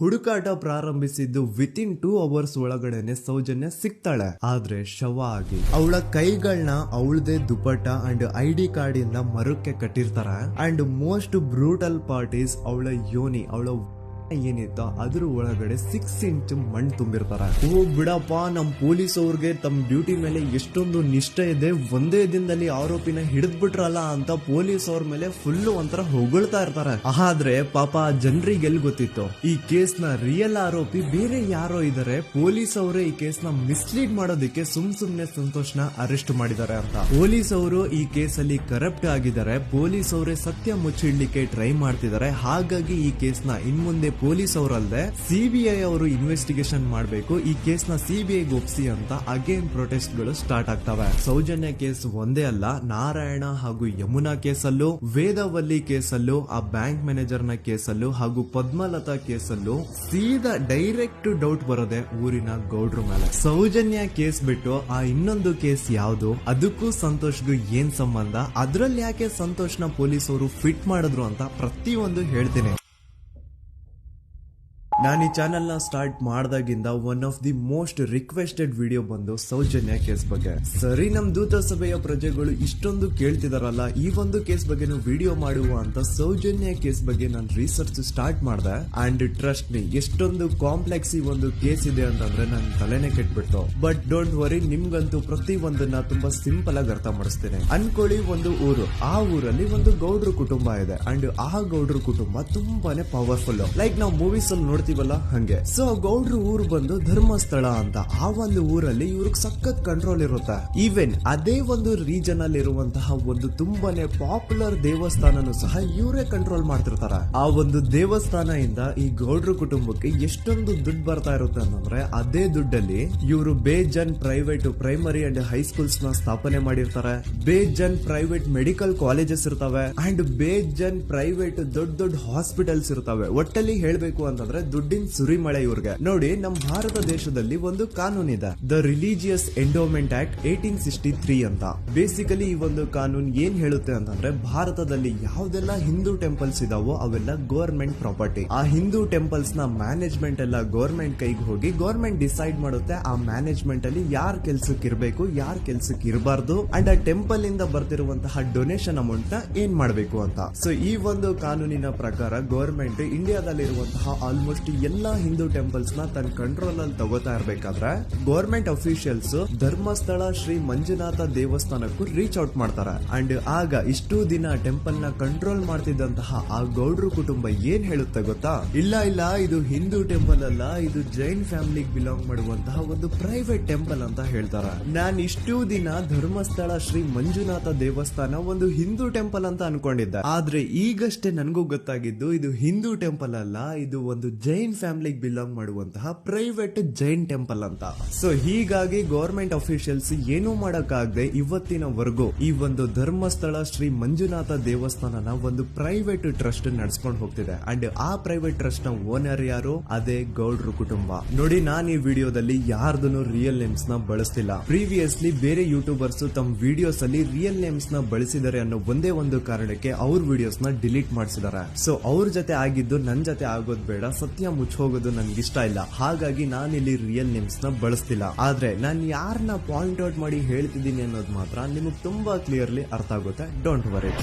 ಹುಡುಕಾಟ ಪ್ರಾರಂಭಿಸಿದ್ದು within 2 hours ಒಳಗಡೆನೆ ಸೌಜನ್ಯ ಸಿಗ್ತಾಳೆ, ಆದ್ರೆ ಶವ ಆಗಿ. ಅವಳ ಕೈಗಳನ್ನ ಅವಳದೇ ದುಪಟ್ಟ ಅಂಡ್ ID ಕಾರ್ಡ್ ಇಂದ ಮರಕ್ಕೆ ಕಟ್ಟಿರ್ತಾರೆ. And most brutal part is ಅವಳ ಯೋನಿ, ಅವಳ ಏನಿತ್ತ ಅದ್ರ ಒಳಗಡೆ 6 ಇಂಚ್ ಮಣ್ಣು ತುಂಬಿರ್ತಾರ. ಓ ಬಿಡಪ್ಪ, ನಮ್ ಪೊಲೀಸ್ ಅವ್ರಿಗೆ ತಮ್ಮ ಡ್ಯೂಟಿ ಮೇಲೆ ಎಷ್ಟೊಂದು ನಿಷ್ಠೆ ಇದೆ, ಒಂದೇ ದಿನದಲ್ಲಿ ಆರೋಪಿನ ಹಿಡಿದ್ಬಿಟ್ರಲ್ಲ ಅಂತ ಪೊಲೀಸ್ ಅವ್ರ ಮೇಲೆ ಫುಲ್ ಒಂಥರ ಹೊಗಳ್ತಾ ಇರ್ತಾರೆ. ಆದ್ರೆ ಪಾಪ ಜನರಿಗೆ ಎಲ್ಲಿ ಗೊತ್ತಿತ್ತು ಈ ಕೇಸ್ ನ ರಿಯಲ್ ಆರೋಪಿ ಬೇರೆ ಯಾರೋ ಇದಾರೆ, ಪೊಲೀಸ್ ಅವರೇ ಈ ಕೇಸ್ ನ ಮಿಸ್ಲೀಡ್ ಮಾಡೋದಕ್ಕೆ ಸುಮ್ನೆ ಸಂತೋಷ್ನ ಅರೆಸ್ಟ್ ಮಾಡಿದ್ದಾರೆ ಅಂತ. ಪೊಲೀಸ್ ಅವರು ಈ ಕೇಸ್ ಅಲ್ಲಿ ಕರಪ್ಟ್ ಆಗಿದ್ದಾರೆ, ಪೊಲೀಸ್ ಅವರೇ ಸತ್ಯ ಮುಚ್ಚಿಡ್ಲಿಕ್ಕೆ ಟ್ರೈ ಮಾಡ್ತಿದ್ದಾರೆ. ಹಾಗಾಗಿ ಈ ಕೇಸ್ ನ ಇನ್ಮುಂದೆ ಪೊಲೀಸ್ ಅವರಲ್ಲದೆ CBI ಅವರು ಇನ್ವೆಸ್ಟಿಗೇಷನ್ ಮಾಡಬೇಕು, ಈ ಕೇಸ್ ನ CBI ಒಪ್ಸಿ ಅಂತ ಅಗೇನ್ ಪ್ರೊಟೆಸ್ಟ್ ಗಳು ಸ್ಟಾರ್ಟ್ ಆಗ್ತವೆ. ಸೌಜನ್ಯ ಕೇಸ್ ಒಂದೇ ಅಲ್ಲ, ನಾರಾಯಣ ಹಾಗೂ ಯಮುನಾ ಕೇಸಲ್ಲೂ, ವೇದವಲ್ಲಿ ಕೇಸಲ್ಲೂ, ಆ ಬ್ಯಾಂಕ್ ಮ್ಯಾನೇಜರ್ ನ ಕೇಸಲ್ಲೂ ಹಾಗೂ ಪದ್ಮಲತಾ ಕೇಸಲ್ಲೂ ಸೀದಾ ಡೈರೆಕ್ಟ್ ಡೌಟ್ ಬರೋದೆ ಊರಿನ ಗೌಡ್ರ ಮೇಲೆ. ಸೌಜನ್ಯ ಕೇಸ್ ಬಿಟ್ಟು ಆ ಇನ್ನೊಂದು ಕೇಸ್ ಯಾವುದು, ಅದಕ್ಕೂ ಸಂತೋಷ್ಗೂ ಏನ್ ಸಂಬಂಧ, ಅದ್ರಲ್ಲಿ ಯಾಕೆ ಸಂತೋಷ್ನ ಪೊಲೀಸ್ ಅವರು ಫಿಟ್ ಮಾಡಿದ್ರು ಅಂತ ಪ್ರತಿಯೊಂದು ಹೇಳ್ತೀನಿ. ನಾನು ಈ ಚಾನೆಲ್ ನ ಸ್ಟಾರ್ಟ್ ಮಾಡಿದಾಗಿಂದ one of the most requested video ಬಂದು ಸೌಜನ್ಯ ಕೇಸ್ ಬಗ್ಗೆ. ಸರಿ, ನಮ್ ದೂತ ಸಭೆಯ ಪ್ರಜೆಗಳು ಇಷ್ಟೊಂದು ಕೇಳ್ತಿದಾರಲ್ಲ, ಈ ಒಂದು ಕೇಸ್ ಬಗ್ಗೆ ವಿಡಿಯೋ ಮಾಡುವ ಅಂತ ಸೌಜನ್ಯ ಕೇಸ್ ಬಗ್ಗೆ ನಾನು ರಿಸರ್ಚ್ ಸ್ಟಾರ್ಟ್ ಮಾಡಿದೆ. ಅಂಡ್ ಟ್ರಸ್ಟ್ ಮೀ, ಎಷ್ಟೊಂದು ಕಾಂಪ್ಲೆಕ್ಸ್ ಈ ಒಂದು ಕೇಸ್ ಇದೆ ಅಂತಂದ್ರೆ ನನ್ ತಲೆನೇ ಕೆಟ್ಬಿಡ್ತು. ಬಟ್ ಡೋಂಟ್ ವರಿ, ನಿಮ್ಗಂತೂ ಪ್ರತಿ ಒಂದನ್ನ ತುಂಬಾ ಸಿಂಪಲ್ ಆಗಿ ಅರ್ಥ ಮಾಡಿಸ್ತೇನೆ. ಅನ್ಕೊಳ್ಳಿ, ಒಂದು ಊರು, ಆ ಊರಲ್ಲಿ ಒಂದು ಗೌಡ್ರ ಕುಟುಂಬ ಇದೆ. ಅಂಡ್ ಆ ಗೌಡ್ರ ಕುಟುಂಬ ತುಂಬಾನೇ ಪವರ್ಫುಲ್, ಲೈಕ್ ನಾವು ಮೂವೀಸ್ ಅಲ್ಲಿ ನೋಡ್ತೀವಿ ಹಂಗೆ. ಸೊ ಗೌಡ್ರು ಊರು ಬಂದು ಧರ್ಮಸ್ಥಳ ಅಂತ. ಆ ಒಂದು ಊರಲ್ಲಿ ಇವ್ರಿಗೆ ಸಖತ್ ಕಂಟ್ರೋಲ್ ಇರುತ್ತೆ. ಈವನ್ ಅದೇ ಒಂದು ರೀಜನ್ ಅಲ್ಲಿ ಇರುವಂತಹ ಒಂದು ತುಂಬಾನೇ ಪಾಪ್ಯುಲರ್ ದೇವಸ್ಥಾನನು ಸಹ ಇವರೇ ಕಂಟ್ರೋಲ್ ಮಾಡ್ತಿರ್ತಾರೆ. ಆ ಒಂದು ದೇವಸ್ಥಾನ ಇಂದ ಈ ಗೌಡ್ರ ಕುಟುಂಬಕ್ಕೆ ಎಷ್ಟೊಂದು ದುಡ್ಡು ಬರ್ತಾ ಇರುತ್ತೆ ಅಂತಂದ್ರೆ, ಅದೇ ದುಡ್ಡಲ್ಲಿ ಇವರು ಬೇಜನ್ ಪ್ರೈವೇಟ್ ಪ್ರೈಮರಿ ಅಂಡ್ ಹೈಸ್ಕೂಲ್ಸ್ ನ ಸ್ಥಾಪನೆ ಮಾಡಿರ್ತಾರೆ, ಬೇಜನ್ ಪ್ರೈವೇಟ್ ಮೆಡಿಕಲ್ ಕಾಲೇಜಸ್ ಇರ್ತವೆ, ಅಂಡ್ ಬೇಜನ್ ಪ್ರೈವೇಟ್ ದೊಡ್ಡ ದೊಡ್ಡ ಹಾಸ್ಪಿಟಲ್ಸ್ ಇರ್ತವೆ. ಒಟ್ಟಲ್ಲಿ ಹೇಳ್ಬೇಕು ಅಂತಂದ್ರೆ ದುಡ್ಡಿನ ಸುರಿಮಳೆ ಇವ್ರಿಗೆ. ನೋಡಿ, ನಮ್ಮ ಭಾರತ ದೇಶದಲ್ಲಿ ಒಂದು ಕಾನೂನಿದೆ, ದ ರಿಲಿಜಿಯಸ್ ಎಂಡೋಮೆಂಟ್ ಆಕ್ಟ್ 1863 ಅಂತ. ಬೇಸಿಕಲಿ ಈ ಒಂದು ಕಾನೂನು ಏನ್ ಹೇಳುತ್ತೆ ಅಂತಂದ್ರೆ, ಭಾರತದಲ್ಲಿ ಯಾವ್ದೆಲ್ಲ ಹಿಂದೂ ಟೆಂಪಲ್ಸ್ ಇದಾವೋ ಅವೆಲ್ಲ ಗವರ್ಮೆಂಟ್ ಪ್ರಾಪರ್ಟಿ. ಆ ಹಿಂದೂ ಟೆಂಪಲ್ಸ್ ನ ಮ್ಯಾನೇಜ್ಮೆಂಟ್ ಎಲ್ಲ ಗವರ್ಮೆಂಟ್ ಕೈಗೆ ಹೋಗಿ ಗವರ್ಮೆಂಟ್ ಡಿಸೈಡ್ ಮಾಡುತ್ತೆ ಆ ಮ್ಯಾನೇಜ್ಮೆಂಟ್ ಅಲ್ಲಿ ಯಾರ್ ಕೆಲ್ಸಕ್ಕೆ ಇರಬೇಕು, ಯಾರ್ ಕೆಲ್ಸಕ್ಕೆ ಇರಬಾರ್ದು, ಅಂಡ್ ಆ ಟೆಂಪಲ್ ಇಂದ ಬರ್ತಿರುವಂತಹ ಡೊನೇಷನ್ ಅಮೌಂಟ್ ನ ಏನ್ ಮಾಡಬೇಕು ಅಂತ. ಸೊ ಈ ಒಂದು ಕಾನೂನಿನ ಪ್ರಕಾರ ಗವರ್ಮೆಂಟ್ ಇಂಡಿಯಾದಲ್ಲಿರುವಂತಹ ಆಲ್ಮೋಸ್ಟ್ ಎಲ್ಲಾ ಹಿಂದೂ ಟೆಂಪಲ್ಸ್ ನ ತನ್ನ ಕಂಟ್ರೋಲ್ ಅಲ್ಲಿ ತಗೋತಾ ಇರ್ಬೇಕಾದ್ರೆ ಗವರ್ಮೆಂಟ್ ಅಫಿಷಿಯಲ್ಸ್ ಧರ್ಮಸ್ಥಳ ಶ್ರೀ ಮಂಜುನಾಥ ದೇವಸ್ಥಾನಕ್ಕೂ ರೀಚ್ ಔಟ್ ಮಾಡ್ತಾರೆ. ಅಂಡ್ ಆಗ ಇಷ್ಟು ದಿನ ಟೆಂಪಲ್ ನ ಕಂಟ್ರೋಲ್ ಮಾಡ್ತಿದ್ದಂತಹ ಆ ಗೌಡ್ರ ಕುಟುಂಬ ಏನ್ ಹೇಳುತ್ತೆ ಗೊತ್ತಾ, ಇಲ್ಲ ಇಲ್ಲ, ಇದು ಹಿಂದೂ ಟೆಂಪಲ್ ಅಲ್ಲ, ಇದು ಜೈನ್ ಫ್ಯಾಮಿಲಿಗೆ ಬಿಲಾಂಗ್ ಮಾಡುವಂತಹ ಒಂದು ಪ್ರೈವೇಟ್ ಟೆಂಪಲ್ ಅಂತ ಹೇಳ್ತಾರೆ. ನಾನ್ ಇಷ್ಟು ದಿನ ಧರ್ಮಸ್ಥಳ ಶ್ರೀ ಮಂಜುನಾಥ ದೇವಸ್ಥಾನ ಒಂದು ಹಿಂದೂ ಟೆಂಪಲ್ ಅಂತ ಅನ್ಕೊಂಡಿದ್ದೆ, ಆದ್ರೆ ಈಗಷ್ಟೇ ನನಗೂ ಗೊತ್ತಾಗಿದ್ದು ಇದು ಹಿಂದೂ ಟೆಂಪಲ್ ಅಲ್ಲ, ಇದು ಒಂದು ಜೈನ್ ಫ್ಯಾಮಿಲಿಗೆ ಬಿಲಾಂಗ್ ಮಾಡುವಂತಹ ಪ್ರೈವೇಟ್ ಜೈನ್ ಟೆಂಪಲ್ ಅಂತ. ಸೊ ಹೀಗಾಗಿ ಗವರ್ಮೆಂಟ್ ಅಫಿಷಿಯಲ್ಸ್ ಏನೂ ಮಾಡಕ್ಕಾಗದೆ ಇವತ್ತಿನವರೆಗೂ ಈ ಒಂದು ಧರ್ಮಸ್ಥಳ ಶ್ರೀ ಮಂಜುನಾಥ ದೇವಸ್ಥಾನನ ಒಂದು ಪ್ರೈವೇಟ್ ಟ್ರಸ್ಟ್ ನಡೆಸ್ಕೊಂಡು ಹೋಗ್ತಿದೆ. ಅಂಡ್ ಆ ಪ್ರೈವೇಟ್ ಟ್ರಸ್ಟ್ ನ ಓನರ್ ಯಾರು, ಅದೇ ಗೌಡ್ರ ಕುಟುಂಬ. ನೋಡಿ, ನಾನು ಈ ವಿಡಿಯೋದಲ್ಲಿ ಯಾರ್ದನ್ನು ರಿಯಲ್ ನೇಮ್ಸ್ ನ ಬಳಸ್ತಿಲ್ಲ. ಪ್ರೀವಿಯಸ್ಲಿ ಬೇರೆ ಯೂಟ್ಯೂಬರ್ಸ್ ತಮ್ಮ ವಿಡಿಯೋಸ್ ಅಲ್ಲಿ ರಿಯಲ್ ನೇಮ್ಸ್ ನ ಬಳಸಿದ್ದಾರೆ ಅನ್ನೋ ಒಂದೇ ಒಂದು ಕಾರಣಕ್ಕೆ ಅವ್ರ ವಿಡಿಯೋಸ್ ನ ಡಿಲೀಟ್ ಮಾಡಿಸಿದ್ದಾರೆ. ಸೊ ಅವ್ರ ಜೊತೆ ಆಗಿದ್ದು ನನ್ ಜೊತೆ ಆಗೋದ್ ಬೇಡ, ಸತ್ಯ ಮುಚ್ಚೋಗೋದು ನನ್ಗೆ ಇಷ್ಟ ಇಲ್ಲ. ಹಾಗಾಗಿ ನಾನಿಲ್ಲಿ ರಿಯಲ್ ನೇಮ್ಸ್ ನ ಬಳಸ್ತಿಲ್ಲ. ಆದ್ರೆ ನಾನು ಯಾರನ್ನ ಪಾಯಿಂಟ್ ಔಟ್ ಮಾಡಿ ಹೇಳ್ತಿದ್ದೀನಿ ಅನ್ನೋದು ಮಾತ್ರ ನಿಮಗೆ ತುಂಬಾ ಕ್ಲಿಯರ್ಲಿ ಅರ್ಥ ಆಗುತ್ತೆ. Don't worry.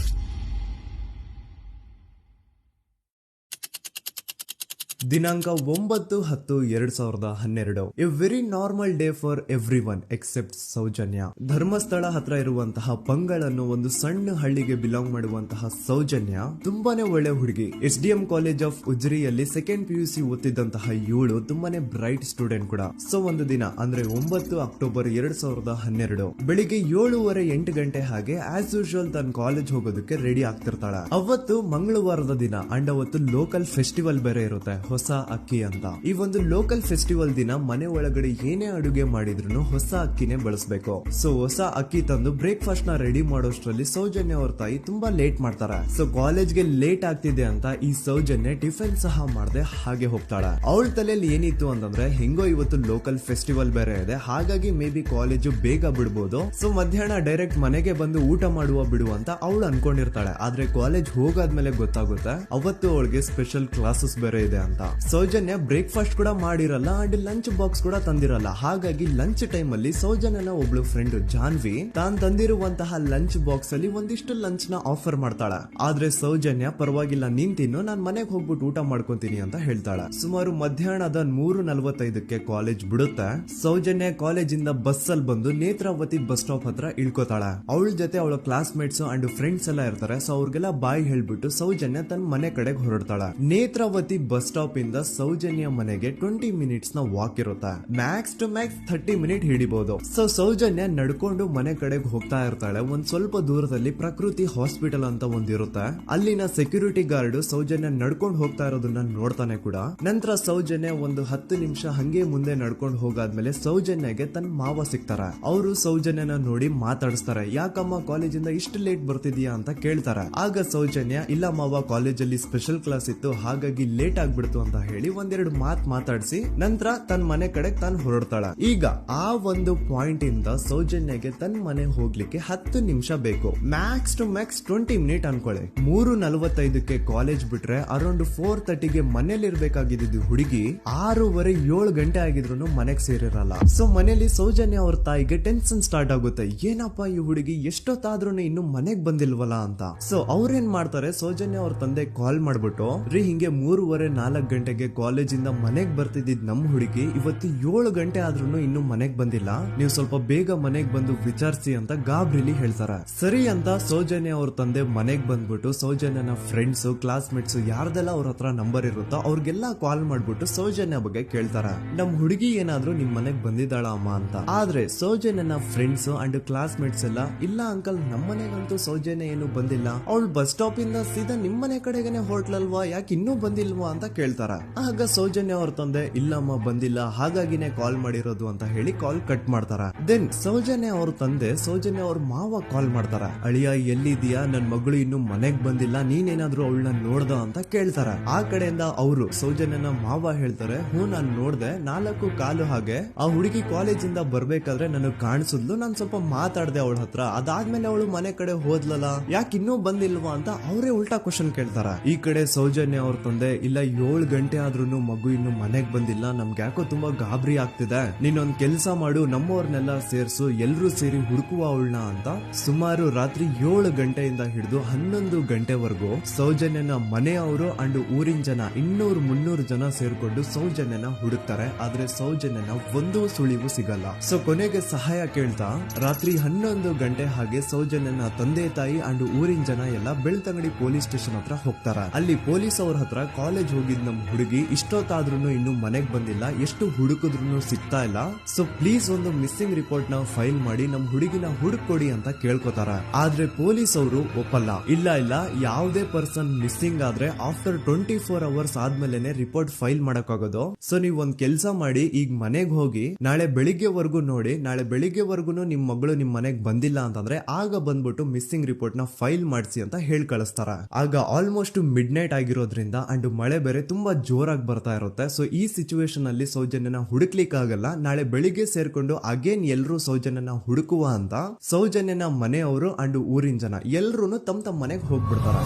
ದಿನಾಂಕ 9/10/2012. A very normal day for everyone except Soujanya. Dharmasthala ಹತ್ರ ಇರುವಂತಹ ಪಂಗಳ್ ಅನ್ನೋ ಒಂದು ಸಣ್ಣ ಹಳ್ಳಿಗೆ ಬಿಲಾಂಗ್ ಮಾಡುವಂತಹ ಸೌಜನ್ಯ ತುಂಬಾನೇ ಒಳ್ಳೆ ಹುಡುಗಿ. SDM ಕಾಲೇಜ್ ಆಫ್ ಉಜ್ರಿಯಲ್ಲಿ 2nd PUC ಓದ್ತಿದ್ದಂತಹ ಇವಳು ತುಂಬಾನೇ ಬ್ರೈಟ್ ಸ್ಟೂಡೆಂಟ್ ಕೂಡ. ಸೊ ಒಂದು ದಿನ ಅಂದ್ರೆ 9 ಅಕ್ಟೋಬರ್ 2012 ಬೆಳಿಗ್ಗೆ 7:30-8 ಗಂಟೆ ಹಾಗೆ ಆಸ್ ಯೂಶುವಲ್ ತನ್ನ ಕಾಲೇಜ್ ಹೋಗೋದಕ್ಕೆ ರೆಡಿ ಆಗ್ತಿರ್ತಾಳೆ. ಅವತ್ತು ಮಂಗಳವಾರದ ದಿನ ಅಂಡ್ ಅವತ್ತು ಲೋಕಲ್ ಫೆಸ್ಟಿವಲ್ ಬೇರೆ ಇರುತ್ತೆ, ಹೊಸ ಅಕ್ಕಿ ಅಂತ. ಈ ಒಂದು ಲೋಕಲ್ ಫೆಸ್ಟಿವಲ್ ದಿನ ಮನೆ ಒಳಗಡೆ ಏನೇ ಅಡುಗೆ ಮಾಡಿದ್ರು ಹೊಸ ಅಕ್ಕಿನೇ ಬಳಸಬೇಕು. ಸೊ ಹೊಸ ಅಕ್ಕಿ ತಂದು ಬ್ರೇಕ್ಫಾಸ್ಟ್ ನ ರೆಡಿ ಮಾಡೋಷ್ಟ್ರಲ್ಲಿ ಸೌಜನ್ಯ ಅವ್ರ ತಾಯಿ ತುಂಬಾ ಲೇಟ್ ಮಾಡ್ತಾರೆ. ಸೊ ಕಾಲೇಜ್ಗೆ ಲೇಟ್ ಆಗ್ತಿದೆ ಅಂತ ಈ ಸೌಜನ್ಯ ಟಿಫಿನ್ ಸಹ ಮಾಡದೆ ಹಾಗೆ ಹೋಗ್ತಾಳೆ. ಅವಳ ತಲೆಯಲ್ಲಿ ಏನಿತ್ತು ಅಂತಂದ್ರೆ, ಹೆಂಗೋ ಇವತ್ತು ಲೋಕಲ್ ಫೆಸ್ಟಿವಲ್ ಬೇರೆ ಇದೆ, ಹಾಗಾಗಿ ಮೇ ಬಿ ಕಾಲೇಜು ಬೇಗ ಬಿಡ್ಬೋದು, ಸೊ ಮಧ್ಯಾಹ್ನ ಡೈರೆಕ್ಟ್ ಮನೆಗೆ ಬಂದು ಊಟ ಮಾಡುವ ಬಿಡು ಅಂತ ಅವಳು ಅನ್ಕೊಂಡಿರ್ತಾಳೆ. ಆದ್ರೆ ಕಾಲೇಜ್ ಹೋಗಾದ್ಮೇಲೆ ಗೊತ್ತಾಗುತ್ತೆ ಅವತ್ತು ಅವಳಿಗೆ ಸ್ಪೆಷಲ್ ಕ್ಲಾಸಸ್ ಬೇರೆ ಇದೆ ಅಂತ. ಸೌಜನ್ಯ ಬ್ರೇಕ್ಫಾಸ್ಟ್ ಕೂಡ ಮಾಡಿರಲ್ಲ ಅಂಡ್ ಲಂಚ್ ಬಾಕ್ಸ್ ಕೂಡ ತಂದಿರಲ್ಲ. ಹಾಗಾಗಿ ಲಂಚ್ ಟೈಮ್ ಅಲ್ಲಿ ಸೌಜನ್ಯನ ಒಬ್ಳು ಫ್ರೆಂಡ್ ಜಾನ್ವಿ ತಾನ್ ತಂದಿರುವಂತಹ ಲಂಚ್ ಬಾಕ್ಸ್ ಅಲ್ಲಿ ಒಂದಿಷ್ಟು ಲಂಚ್ ನ ಆಫರ್ ಮಾಡ್ತಾಳೆ. ಆದ್ರೆ ಸೌಜನ್ಯ ಪರವಾಗಿಲ್ಲ ನೀನ್ ತಿನ್ನು, ನಾನ್ ಮನೆಗೆ ಹೋಗ್ಬಿಟ್ಟು ಊಟ ಮಾಡ್ಕೊಂತೀನಿ ಅಂತ ಹೇಳ್ತಾಳೆ. ಸುಮಾರು ಮಧ್ಯಾಹ್ನದ 3:45 ಕಾಲೇಜ್ ಬಿಡುತ್ತೆ. ಸೌಜನ್ಯ ಕಾಲೇಜ್ ಇಂದ ಬಸ್ ಅಲ್ಲಿ ಬಂದು ನೇತ್ರಾವತಿ ಬಸ್ ಸ್ಟಾಪ್ ಹತ್ರ ಇಳ್ಕೋತಾಳೆ. ಅವಳ ಜೊತೆ ಅವಳ ಕ್ಲಾಸ್ ಮೇಟ್ಸ್ ಅಂಡ್ ಫ್ರೆಂಡ್ಸ್ ಎಲ್ಲ ಇರ್ತಾರೆ. ಸೊ ಅವ್ರಿಗೆಲ್ಲ ಬಾಯ್ ಹೇಳ್ಬಿಟ್ಟು ಸೌಜನ್ಯ ತನ್ನ ಮನೆ ಕಡೆಗೆ ಹೊರಡ್ತಾಳೆ. ನೇತ್ರಾವತಿ ಬಸ್ ಸ್ಟಾಪ್ ಇಂದ ಸೌಜನ್ಯ ಮನೆಗೆ 20 ಮಿನಿಟ್ಸ್ ನ ವಾಕ್ ಇರುತ್ತೆ. ಮ್ಯಾಕ್ಸ್ ಟು ಮ್ಯಾಕ್ಸ್ 30 ಮಿನಿಟ್ ಹಿಡಿಬಹುದು. ಸೊ ಸೌಜನ್ಯ ನಡ್ಕೊಂಡು ಮನೆ ಕಡೆಗೆ ಹೋಗ್ತಾ ಇರ್ತಾಳೆ. ಒಂದ್ ಸ್ವಲ್ಪ ದೂರದಲ್ಲಿ ಪ್ರಕೃತಿ ಹಾಸ್ಪಿಟಲ್ ಅಂತ ಒಂದಿರುತ್ತೆ. ಅಲ್ಲಿನ ಸೆಕ್ಯೂರಿಟಿ ಗಾರ್ಡ್ ಸೌಜನ್ಯ ನಡ್ಕೊಂಡು ಹೋಗ್ತಾ ಇರೋದನ್ನ ನೋಡ್ತಾನೆ ಕೂಡ. ನಂತರ ಸೌಜನ್ಯ ಒಂದು 10 ನಿಮಿಷ ಹಂಗೆ ಮುಂದೆ ನಡ್ಕೊಂಡು ಹೋಗಾದ್ಮೇಲೆ ಸೌಜನ್ಯಗೆ ತನ್ನ ಮಾವ ಸಿಗ್ತಾರೆ. ಅವರು ಸೌಜನ್ಯನ ನೋಡಿ ಮಾತಾಡಿಸ್ತಾರೆ. ಯಾಕಮ್ಮ ಕಾಲೇಜಿಂದ ಇಷ್ಟು ಲೇಟ್ ಬರ್ತಿದ್ಯಾ ಅಂತ ಕೇಳ್ತಾರೆ. ಆಗ ಸೌಜನ್ಯ ಇಲ್ಲ ಮಾವ, ಕಾಲೇಜಲ್ಲಿ ಸ್ಪೆಷಲ್ ಕ್ಲಾಸ್ ಇತ್ತು ಹಾಗಾಗಿ ಲೇಟ್ ಆಗ್ಬಿಡ್ತು ಅಂತ ಹೇಳಿ ಒಂದೆರಡು ಮಾತಾಡಿಸಿ ನಂತರ ತನ್ನ ಮನೆ ಕಡೆ ತಾನು ಹೊರಡ್ತಾಳೆ. ಈಗ ಆ ಒಂದು ಪಾಯಿಂಟ್ ಇಂದ ಸೌಜನ್ಯಗೆ ತನ್ನ ಮನೆ ಹೋಗ್ಲಿಕ್ಕೆ 10 ನಿಮಿಷ ಬೇಕು. ಮ್ಯಾಕ್ಸ್ ಟು ಮ್ಯಾಕ್ಸ್ 20 ಮಿನಿಟ್ ಅನ್ಕೊಳ್ಳಿ. 3:45 ಕಾಲೇಜ್ ಬಿಟ್ರೆ ಅರೌಂಡ್ 4:30ಗೆ ಮನೇಲಿ ಇರ್ಬೇಕಾಗಿದ್ದು ಹುಡುಗಿ 6:15 ಗಂಟೆ ಆಗಿದ್ರು ಮನೆಗೆ ಸೇರಿರಲ್ಲ. ಸೊ ಮನೇಲಿ ಸೌಜನ್ಯ ಅವ್ರ ತಾಯಿಗೆ ಟೆನ್ಷನ್ ಸ್ಟಾರ್ಟ್ ಆಗುತ್ತೆ. ಏನಪ್ಪಾ ಈ ಹುಡುಗಿ ಎಷ್ಟೊತ್ತಾದ್ರೂ ಇನ್ನು ಮನೆಗ್ ಬಂದಿಲ್ವಲ್ಲ ಅಂತ. ಸೊ ಅವ್ರೇನ್ ಮಾಡ್ತಾರೆ, ಸೌಜನ್ಯ ಅವ್ರ ತಂದೆ ಕಾಲ್ ಮಾಡ್ಬಿಟ್ಟು ರೀ ಹಿಂಗೆ 3:30-4 ಗಂಟೆಗೆ ಕಾಲೇಜಿಂದ ಮನೆಗ್ ಬರ್ತಿದ್ದಿದ್ ನಮ್ ಹುಡುಗಿ ಇವತ್ತು 7 ಗಂಟೆ ಆದ್ರೂ ಇನ್ನು ಮನೆಗ್ ಬಂದಿಲ್ಲ, ನೀವು ಸ್ವಲ್ಪ ಬೇಗ ಮನೆಗ್ ಬಂದು ವಿಚಾರಿಸಿ ಅಂತ ಗಾಬ್ರಿಲಿ ಹೇಳ್ತಾರೆ. ಸರಿ ಅಂತ ಸೌಜನ್ಯ ಅವ್ರ ತಂದೆ ಮನೆಗ್ ಬಂದ್ಬಿಟ್ಟು ಸೌಜನ್ಯನ ಫ್ರೆಂಡ್ಸ್ ಕ್ಲಾಸ್ ಮೇಟ್ಸ್ ಯಾರ್ದೆಲ್ಲ ಅವ್ರ ಹತ್ರ ನಂಬರ್ ಇರುತ್ತೋ ಅವ್ರಿಗೆಲ್ಲ ಕಾಲ್ ಮಾಡ್ಬಿಟ್ಟು ಸೌಜನ್ಯ ಬಗ್ಗೆ ಕೇಳ್ತಾರೆ. ನಮ್ ಹುಡುಗಿ ಏನಾದ್ರೂ ನಿಮ್ ಮನೆಗ್ ಬಂದಿದ್ದಾಳ ಅಮ್ಮ ಅಂತ. ಆದ್ರೆ ಸೌಜನ್ಯನ ಫ್ರೆಂಡ್ಸ್ ಅಂಡ್ ಕ್ಲಾಸ್ ಮೇಟ್ಸ್ ಎಲ್ಲ ಇಲ್ಲ ಅಂಕಲ್ ನಮ್ಮ ಮನೆಗಂತೂ ಸೌಜನ್ಯ ಏನು ಬಂದಿಲ್ಲ, ಅವಳು ಬಸ್ ಸ್ಟಾಪ್ ಇಂದ ಸೀದಾ ನಿಮ್ಮನೆ ಕಡೆಗೇನೆ ಹೊರಟ್ಲಲ್ವಾ, ಯಾಕೆ ಇನ್ನೂ ಬಂದಿಲ್ವಾ ಅಂತ ಕೇಳ್ತಾರ. ಆಗ ಸೌಜನ್ಯ ಅವ್ರ ತಂದೆ ಇಲ್ಲಮ್ಮ ಬಂದಿಲ್ಲ ಹಾಗಾಗಿನೇ ಕಾಲ್ ಮಾಡಿರೋದು ಅಂತ ಹೇಳಿ ಕಾಲ್ ಕಟ್ ಮಾಡ್ತಾರ. ದೆನ್ ಸೌಜನ್ಯ ಅವ್ರ ತಂದೆ ಸೌಜನ್ಯ ಅವ್ರ ಮಾವ ಕಾಲ್ ಮಾಡ್ತಾರ. ಅಳಿಯ ಎಲ್ಲಿದ್ಯಾ, ನನ್ ಮಗಳು ಇನ್ನು ಮನೆಗ್ ಬಂದಿಲ್ಲ, ನೀನೇನಾದ್ರೂ ಅವಳನ್ನ ನೋಡ್ದ ಅಂತ ಕೇಳ್ತಾರ. ಆ ಕಡೆಯಿಂದ ಅವರು ಸೌಜನ್ಯನ ಮಾವ ಹೇಳ್ತಾರೆ, ನಾನ್ ನೋಡ್ದೆ 4:15 ಹಾಗೆ ಆ ಹುಡುಗಿ ಕಾಲೇಜಿಂದ ಬರ್ಬೇಕಾದ್ರೆ ನನಗ್ ಕಾಣಿಸಿದ್ಲು, ನಾನ್ ಸ್ವಲ್ಪ ಮಾತಾಡ್ದೆ ಅವಳ ಹತ್ರ, ಅದಾದ್ಮೇಲೆ ಅವಳು ಮನೆ ಕಡೆ ಹೋದ್ಲಲ್ಲ, ಯಾಕೆ ಇನ್ನೂ ಬಂದಿಲ್ವಾ ಅಂತ ಅವರೇ ಉಲ್ಟಾ ಕ್ವಶನ್ ಕೇಳ್ತಾರ. ಈ ಕಡೆ ಸೌಜನ್ಯ ಅವ್ರ ತಂದೆ ಇಲ್ಲ 7 ಗಂಟೆ ಆದ್ರೂ ಮಗು ಇನ್ನು ಮನೆಗ್ ಬಂದಿಲ್ಲ, ನಮ್ಗೆ ಯಾಕೋ ತುಂಬಾ ಗಾಬರಿ ಆಗ್ತಿದೆ, ನೀನೊಂದ್ ಕೆಲ್ಸ ಮಾಡು ನಮ್ಮವ್ರನ್ನೆಲ್ಲ ಸೇರ್ಸು ಎಲ್ರೂ ಸೇರಿ ಹುಡುಕುವ ಅವಳನ್ನ ಅಂತ ಸುಮಾರು ರಾತ್ರಿ 7 ಗಂಟೆಯಿಂದ ಹಿಡಿದು 11 ಗಂಟೆವರೆಗೂ ಸೌಜನ್ಯನ ಮನೆಯವರು ಅಂಡ್ ಊರಿನ ಜನ 200-300 ಜನ ಸೇರ್ಕೊಂಡು ಸೌಜನ್ಯನ ಹುಡುಕ್ತಾರೆ. ಆದ್ರೆ ಸೌಜನ್ಯನ ಒಂದು ಸುಳಿವು ಸಿಗಲ್ಲ. ಸೊ ಕೊನೆಗೆ ಸಹಾಯ ಕೇಳ್ತಾ ರಾತ್ರಿ 11 ಗಂಟೆ ಹಾಗೆ ಸೌಜನ್ಯನ ತಂದೆ ತಾಯಿ ಅಂಡ್ ಊರಿನ ಜನ ಎಲ್ಲ ಬೆಳ್ತಂಗಡಿ ಪೊಲೀಸ್ ಸ್ಟೇಷನ್ ಹತ್ರ ಹೋಗ್ತಾರ. ಅಲ್ಲಿ ಪೊಲೀಸ್ ಅವ್ರ ಹತ್ರ ಕಾಲೇಜ್ ಹೋಗಿದ್ ನಮ್ ಹುಡುಗಿ ಇಷ್ಟೊತ್ತಾದ್ರೂ ಇನ್ನು ಮನೆಗ್ ಬಂದಿಲ್ಲ, ಎಷ್ಟು ಹುಡುಕಿದ್ರು ಸಿಗ್ತಾ ಇಲ್ಲ, ಸೊ ಪ್ಲೀಸ್ ಒಂದು ಮಿಸ್ಸಿಂಗ್ ರಿಪೋರ್ಟ್ ನ ಫೈಲ್ ಮಾಡಿ ನಮ್ ಹುಡುಗಿನ ಹುಡುಕೊಡಿ ಅಂತ ಕೇಳ್ಕೊತಾರ. ಆದ್ರೆ ಪೊಲೀಸ್ ಅವರು ಒಪ್ಪಲ್ಲ. ಇಲ್ಲ ಯಾವುದೇ ಪರ್ಸನ್ ಮಿಸ್ಸಿಂಗ್ ಆದ್ರೆ ಆಫ್ಟರ್ 24 ಅವರ್ಸ್ ಆದ್ಮೇಲೆ ರಿಪೋರ್ಟ್ ಫೈಲ್ ಮಾಡಕ್ಕಾಗೋದು. ಸೊ ನೀವ್ ಒಂದ್ ಕೆಲ್ಸ ಮಾಡಿ, ಈಗ ಮನೆಗ್ ಹೋಗಿ ನಾಳೆ ಬೆಳಿಗ್ಗೆವರೆಗೂ ನೋಡಿ, ನಾಳೆ ಬೆಳಿಗ್ಗೆವರೆಗೂ ನಿಮ್ ಮಗಳು ನಿಮ್ ಮನೆಗ್ ಬಂದಿಲ್ಲ ಅಂತಂದ್ರೆ ಆಗ ಬಂದ್ಬಿಟ್ಟು ಮಿಸ್ಸಿಂಗ್ ರಿಪೋರ್ಟ್ ನ ಫೈಲ್ ಮಾಡಿಸಿ ಅಂತ ಹೇಳಿ ಕಳಿಸ್ತಾರ. ಆಗ ಆಲ್ಮೋಸ್ಟ್ ಮಿಡ್ ನೈಟ್ ಆಗಿರೋದ್ರಿಂದ ಅಂಡ್ ಮಳೆ ಬೇರೆ ತುಂಬಾ ಜೋರಾಗಿ ಬರ್ತಾ ಇರುತ್ತೆ. ಸೊ ಈ ಸಿಚುವೇಶನ್ ಅಲ್ಲಿ ಸೌಜನ್ಯನ ಹುಡುಕ್ಲಿಕ್ಕೆ ಆಗಲ್ಲ. ನಾಳೆ ಬೆಳಿಗ್ಗೆ ಸೇರ್ಕೊಂಡು ಅಗೇನ್ ಎಲ್ರು ಸೌಜನ್ಯನ ಹುಡುಕುವ ಅಂತ ಸೌಜನ್ಯನ ಮನೆಯವರು ಅಂಡ್ ಊರಿನ ಜನ ಎಲ್ರು ತಮ್ಮ ಮನೆಗೆ ಹೋಗ್ಬಿಡ್ತಾರ.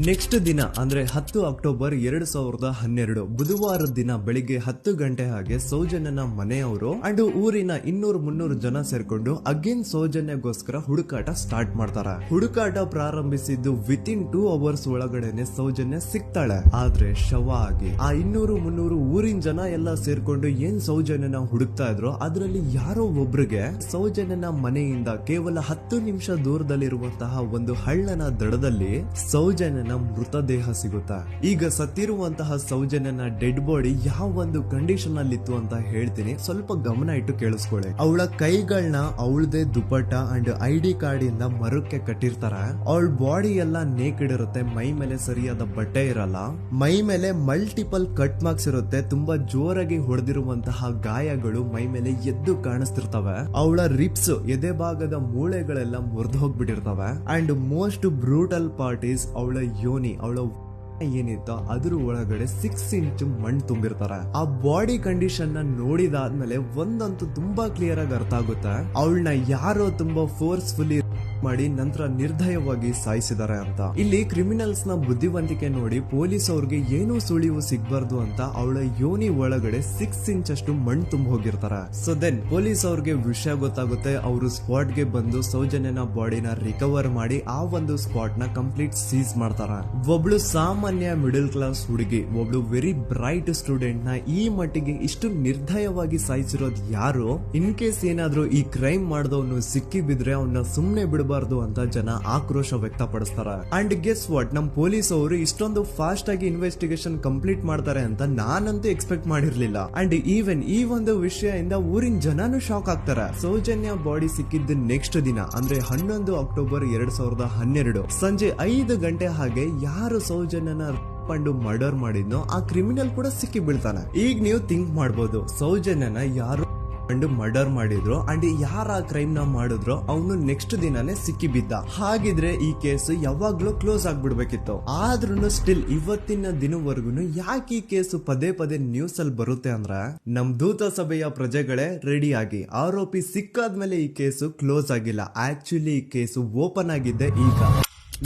ನೆಕ್ಸ್ಟ್ ದಿನ ಅಂದ್ರೆ 10 ಅಕ್ಟೋಬರ್ 2012 ಬುಧವಾರದ ದಿನ ಬೆಳಿಗ್ಗೆ 10 ಗಂಟೆ ಹಾಗೆ ಸೌಜನ್ಯನ ಮನೆಯವರು ಅಂಡ್ ಊರಿನ 200-300 ಜನ ಸೇರ್ಕೊಂಡು ಅಗೇನ್ ಸೌಜನ್ಯಗೋಸ್ಕರ ಹುಡುಕಾಟ ಸ್ಟಾರ್ಟ್ ಮಾಡ್ತಾರ. ಹುಡುಕಾಟ ಪ್ರಾರಂಭಿಸಿದ್ದು ವಿತಿನ್ 2 ಅವರ್ಸ್ ಒಳಗಡೆನೆ ಸೌಜನ್ಯ ಸಿಗ್ತಾಳೆ. ಆದ್ರೆ ಶವ ಆಗಿ ಆ 200-300 ಊರಿನ ಜನ ಎಲ್ಲ ಸೇರ್ಕೊಂಡು ಏನ್ ಸೌಜನ್ಯನ ಹುಡುಕ್ತಾ ಇದ್ರು ಅದರಲ್ಲಿ ಯಾರೋ ಒಬ್ರಿಗೆ ಸೌಜನ್ಯನ ಮನೆಯಿಂದ ಕೇವಲ 10 ನಿಮಿಷ ದೂರದಲ್ಲಿರುವಂತಹ ಒಂದು ಹಳ್ಳನ ದಡದಲ್ಲಿ ಸೌಜನ್ಯನ ಮೃತದೇಹ ಸಿಗುತ್ತಾ. ಈಗ ಸತ್ತಿರುವಂತಹ ಸೌಜನ್ಯನ ಡೆಡ್ ಬಾಡಿ ಯಾವ ಒಂದು ಕಂಡೀಷನ್ ಅಲ್ಲಿ ಇತ್ತು ಅಂತ ಹೇಳ್ತೀನಿ, ಸ್ವಲ್ಪ ಗಮನ ಇಟ್ಟು ಕೇಳಿಸ್ಕೊಳ್ಳಿ. ಅವಳ ಕೈಗಳನ್ನ ಅವಳದೇ ದುಪಟ್ಟ ಅಂಡ್ ID ಕಾರ್ಡ್ ಇಂದ ಮರಕ್ಕೆ ಕಟ್ಟಿರ್ತಾರ. ಅವಳ ಬಾಡಿ ಎಲ್ಲ ನೇಕೆಡ್ ಇರುತ್ತೆ, ಮೈ ಮೇಲೆ ಸರಿಯಾದ ಬಟ್ಟೆ ಇರಲ್ಲ, ಮೈ ಮೇಲೆ ಮಲ್ಟಿಪಲ್ ಕಟ್ ಮಾರ್ಕ್ಸ್ ಇರುತ್ತೆ, ತುಂಬಾ ಜೋರಾಗಿ ಹೊಡೆದಿರುವಂತಹ ಗಾಯಗಳು ಮೈ ಮೇಲೆ ಎದ್ದು ಕಾಣಿಸ್ತಿರ್ತವೆ. ಅವಳ ರಿಪ್ಸ್ ಎದೆ ಭಾಗದ ಮೂಳೆಗಳೆಲ್ಲ ಮುರಿದು ಹೋಗ್ಬಿಟ್ಟಿರ್ತವೆ. And most brutal part is ಅವಳ ಯೋನಿ, ಅವಳ ಏನಿತ್ತು ಅದ್ರ ಒಳಗಡೆ 6 ಇಂಚ್ ಮಣ್ಣು ತುಂಬಿರ್ತಾರೆ. ಆ ಬಾಡಿ ಕಂಡೀಷನ್ ನ ನೋಡಿದಾದ್ಮೇಲೆ ಒಂದಂತೂ ತುಂಬಾ ಕ್ಲಿಯರ್ ಆಗಿ ಅರ್ಥ ಆಗುತ್ತೆ, ಅವಳನ್ನ ಯಾರೋ ತುಂಬಾ ಫೋರ್ಸ್ಫುಲಿ ಮಾಡಿ ನಂತರ ನಿರ್ದಯವಾಗಿ ಸಾಯಿಸಿದ್ದಾರೆ ಅಂತ. ಇಲ್ಲಿ ಕ್ರಿಮಿನಲ್ಸ್ ನ ಬುದ್ಧಿವಂತಿಕೆ ನೋಡಿ ಪೊಲೀಸ್ ಅವ್ರಿಗೆ ಏನೂ ಸುಳಿವು ಸಿಗ್ಬಾರ್ದು ಅಂತ ಅವಳ ಯೋನಿ ಒಳಗಡೆ 6 ಇಂಚ್ ಅಷ್ಟು ಮಣ್ಣು ತುಂಬ ಹೋಗಿರ್ತಾರೆ. ಸೊ ದೆನ್ ಪೊಲೀಸ್ ಅವ್ರಿಗೆ ವಿಷಯ ಗೊತ್ತಾಗುತ್ತೆ. ಅವರು ಸ್ಪಾಟ್ ಗೆ ಬಂದು ಸೌಜನ್ಯನ ಬಾಡಿನ ರಿಕವರ್ ಮಾಡಿ ಆ ಒಂದು ಸ್ಪಾಟ್ ನ ಕಂಪ್ಲೀಟ್ ಸೀಸ್ ಮಾಡ್ತಾರ. ಒಬ್ಳು ಸಾಮಾನ್ಯ ಮಿಡಲ್ ಕ್ಲಾಸ್ ಹುಡುಗಿ, ಒಬ್ಳು ವೆರಿ ಬ್ರೈಟ್ ಸ್ಟೂಡೆಂಟ್ ನ ಈ ಮಟ್ಟಿಗೆ ಇಷ್ಟು ನಿರ್ದಯವಾಗಿ ಸಾಯಿಸಿರೋದು ಯಾರು? ಇನ್ ಕೇಸ್ ಏನಾದ್ರೂ ಈ ಕ್ರೈಮ್ ಮಾಡಿದವನು ಸಿಕ್ಕಿ ಬಿದ್ರೆ ಅವನ್ನ ಸುಮ್ನೆ ಬಿಡಬಾರ್ದು ಅಂತ ಜನ ಆಕ್ರೋಶ ವ್ಯಕ್ತಪಡಿಸ್ತಾರೆ. ಅಂಡ್ ಗೆಸ್ ವಾಟ್, ನಮ್ ಪೊಲೀಸ್ ಅವರು ಇಷ್ಟೊಂದು ಫಾಸ್ಟ್ ಆಗಿ ಇನ್ವೆಸ್ಟಿಗೇಷನ್ ಕಂಪ್ಲೀಟ್ ಮಾಡ್ತಾರೆ ಅಂತ ನಾನಂತೂ ಎಕ್ಸ್ಪೆಕ್ಟ್ ಮಾಡಿರ್ಲಿಲ್ಲ. ಅಂಡ್ ಈವನ್ ಈ ಒಂದು ವಿಷಯದಿಂದ ಊರಿನ ಜನನು ಶಾಕ್ ಆಗ್ತಾರೆ. ಸೌಜನ್ಯ ಬಾಡಿ ಸಿಕ್ಕಿದ್ದ ನೆಕ್ಸ್ಟ್ ದಿನ ಅಂದ್ರೆ 11 ಅಕ್ಟೋಬರ್ 2012 ಸಂಜೆ 5 ಗಂಟೆ ಹಾಗೆ ಯಾರು ಸೌಜನ್ಯನ ಪಂಡು ಮರ್ಡರ್ ಮಾಡಿದ್ನೋ ಆ ಕ್ರಿಮಿನಲ್ ಕೂಡ ಸಿಕ್ಕಿ ಬೀಳ್ತಾನೆ. ಈಗ ನೀವು ಥಿಂಕ್ ಮಾಡ್ಬೋದು, ಸೌಜನ್ಯನ ಯಾರು ಮರ್ಡರ್ ಮಾಡಿದ್ರು ಅಂಡ್ ಯಾರ ಕ್ರೈಮ್ ನ ಮಾಡಿದ್ರು ಅವನು ನೆಕ್ಸ್ಟ್ ದಿನಾನೇ ಸಿಕ್ಕಿ ಬಿದ್ದ. ಹಾಗಿದ್ರೆ ಈ ಕೇಸ್ ಯಾವಾಗ್ಲೂ ಕ್ಲೋಸ್ ಆಗ್ಬಿಡ್ಬೇಕಿತ್ತು. ಆದ್ರೂ ಸ್ಟಿಲ್ ಇವತ್ತಿನ ದಿನವರೆಗೂ ಯಾಕೆ ಈ ಕೇಸ್ ಪದೇ ಪದೇ ನ್ಯೂಸ್ ಅಲ್ಲಿ ಬರುತ್ತೆ ಅಂದ್ರೆ, ನಮ್ ದೂತ ಸಭೆಯ ಪ್ರಜೆಗಳೇ ರೆಡಿ ಆಗಿ, ಆರೋಪಿ ಸಿಕ್ಕಾದ್ಮೇಲೆ ಈ ಕೇಸು ಕ್ಲೋಸ್ ಆಗಿಲ್ಲ. ಆಕ್ಚುಲಿ ಈ ಕೇಸು ಓಪನ್ ಆಗಿದ್ದೆ ಈಗ.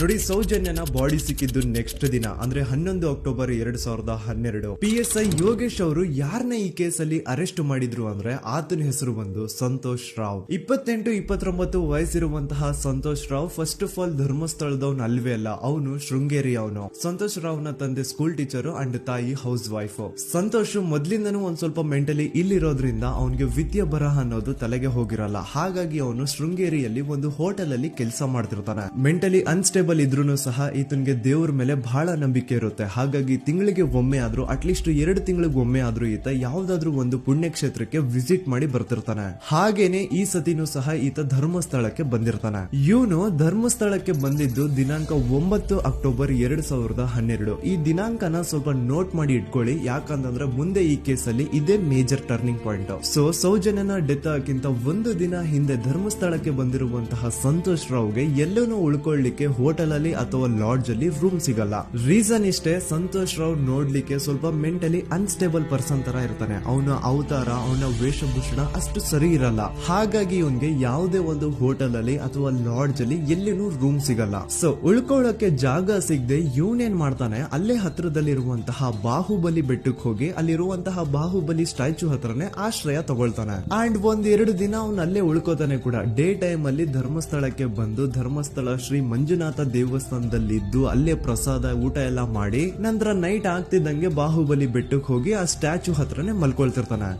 ನೋಡಿ, ಸೌಜನ್ಯನ ಬಾಡಿ ಸಿಕ್ಕಿದ್ದು ನೆಕ್ಸ್ಟ್ ದಿನ ಅಂದ್ರೆ 11 ಅಕ್ಟೋಬರ್ 2012. PSI ಯೋಗೇಶ್ ಅವರು ಯಾರನ್ನ ಈ ಕೇಸಲ್ಲಿ ಅರೆಸ್ಟ್ ಮಾಡಿದ್ರು ಅಂದ್ರೆ ಆತನ ಹೆಸರು ಬಂದು ಸಂತೋಷ್ ರಾವ್. 28-29 ವಯಸ್ಸಿರುವಂತಹ Santosh Rao first of all ಧರ್ಮಸ್ಥಳದವನು ಅಲ್ವೇ ಅಲ್ಲ, ಅವನು ಶೃಂಗೇರಿ ಅವನು. ಸಂತೋಷ್ ರಾವ್ ನ ತಂದೆ ಸ್ಕೂಲ್ ಟೀಚರ್ ಅಂಡ್ ತಾಯಿ ಹೌಸ್ ವೈಫ್. ಸಂತೋಷ್ ಮೊದ್ಲಿಂದನೂ ಒಂದ್ ಸ್ವಲ್ಪ ಮೆಂಟಲಿ ಇಲ್ಲಿರೋದ್ರಿಂದ ಅವನಿಗೆ ವಿದ್ಯೆ ಬರಹ ಅನ್ನೋದು ತಲೆಗೆ ಹೋಗಿರಲ್ಲ. ಹಾಗಾಗಿ ಅವನು ಶೃಂಗೇರಿಯಲ್ಲಿ ಒಂದು ಹೋಟೆಲ್ ಅಲ್ಲಿ ಕೆಲಸ ಮಾಡ್ತಿರ್ತಾನೆ. ಮೆಂಟಲಿ ಅನ್ಸ್ಟೇಬಲ್ ಇದ್ರೂ ಸಹ ಈತನಿಗೆ ದೇವ್ರ ಮೇಲೆ ಬಹಳ ನಂಬಿಕೆ ಇರುತ್ತೆ. ಹಾಗಾಗಿ ತಿಂಗಳಿಗೆ ಒಮ್ಮೆ ಆದ್ರೂ, ಅಟ್ಲೀಸ್ಟ್ 2 ತಿಂಗಳಿಗೆ ಒಮ್ಮೆ ಆದ್ರೂ ಈತ ಯಾವ್ದಾದ್ರು ಒಂದು ಪುಣ್ಯಕ್ಷೇತ್ರಕ್ಕೆ ವಿಸಿಟ್ ಮಾಡಿ ಬರ್ತಿರ್ತಾನೆ. ಹಾಗೇನೆ ಈ ಸತಿನೂ ಸಹ ಈತ ಧರ್ಮಸ್ಥಳಕ್ಕೆ ಬಂದಿರ್ತಾನೆ. ಇವನು ಧರ್ಮಸ್ಥಳಕ್ಕೆ ಬಂದಿದ್ದು ದಿನಾಂಕ 9 ಅಕ್ಟೋಬರ್ 2012. ಈ ದಿನಾಂಕನ ಸ್ವಲ್ಪ ನೋಟ್ ಮಾಡಿ ಇಟ್ಕೊಳ್ಳಿ, ಯಾಕಂತಂದ್ರೆ ಮುಂದೆ ಈ ಕೇಸಲ್ಲಿ ಇದೇ ಮೇಜರ್ ಟರ್ನಿಂಗ್ ಪಾಯಿಂಟ್. ಸೊ ಸೌಜನ್ಯನ ಡೆತ್ ಆಗಿಂತ ಒಂದು ದಿನ ಹಿಂದೆ ಧರ್ಮಸ್ಥಳಕ್ಕೆ ಬಂದಿರುವಂತಹ ಸಂತೋಷ್ ರಾವ್ಗೆ ಎಲ್ಲನೂ ಉಳ್ಕೊಳ್ಳಿಕ್ಕೆ ಹೋಟೆಲ್ ಅಲ್ಲಿ ಅಥವಾ ಲಾಡ್ಜ್ ಅಲ್ಲಿ ರೂಮ್ ಸಿಗಲ್ಲ. ರೀಸನ್ ಇಷ್ಟೇ, ಸಂತೋಷ್ ರಾವ್ ನೋಡ್ಲಿಕ್ಕೆ ಸ್ವಲ್ಪ ಮೆಂಟಲಿ ಅನ್ಸ್ಟೇಬಲ್ ಪರ್ಸನ್ ತರ ಇರ್ತಾನೆ. ಅವನ ಅವತಾರ, ಅವನ ವೇಷಭೂಷಣ ಅಷ್ಟು ಸರಿ ಇರಲ್ಲ. ಹಾಗಾಗಿ ಇವನ್ಗೆ ಯಾವುದೇ ಒಂದು ಹೋಟೆಲ್ ಅಲ್ಲಿ ಅಥವಾ ಲಾಡ್ಜ್ ಅಲ್ಲಿ ಎಲ್ಲಿನೂ ರೂಮ್ ಸಿಗಲ್ಲ. ಸೊ ಉಳ್ಕೊಳ್ಳೋಕೆ ಜಾಗ ಸಿಗದೆ ಇವನೇನ್ ಮಾಡ್ತಾನೆ, ಅಲ್ಲೇ ಹತ್ರದಲ್ಲಿರುವಂತಹ ಬಾಹುಬಲಿ ಬೆಟ್ಟಕ್ಕೆ ಹೋಗಿ ಅಲ್ಲಿರುವಂತಹ ಬಾಹುಬಲಿ ಸ್ಟ್ಯಾಚು ಹತ್ರನೇ ಆಶ್ರಯ ತಗೊಳ್ತಾನೆ. ಅಂಡ್ 1-2 ದಿನ ಅವನು ಅಲ್ಲೇ ಉಳ್ಕೋತಾನೆ ಕೂಡ. ಡೇ ಟೈಮ್ ಅಲ್ಲಿ ಧರ್ಮಸ್ಥಳಕ್ಕೆ ಬಂದು ಧರ್ಮಸ್ಥಳ ಶ್ರೀ ಮಂಜುನಾಥ ದೇವಸ್ಥಾನದಲ್ಲಿದ್ದು ಅಲ್ಲೇ ಪ್ರಸಾದ ಊಟ ಎಲ್ಲ ಮಾಡಿ ನಂತರ ನೈಟ್ ಆಗ್ತಿದ್ದಂಗೆ ಬಾಹುಬಲಿ ಬೆಟ್ಟಕ್ಕೆ ಹೋಗಿ ಆ ಸ್ಟ್ಯಾಚು ಹತ್ರನೇ ಮಲ್ಕೊಳ್ತಿರ್ತಾನೆ.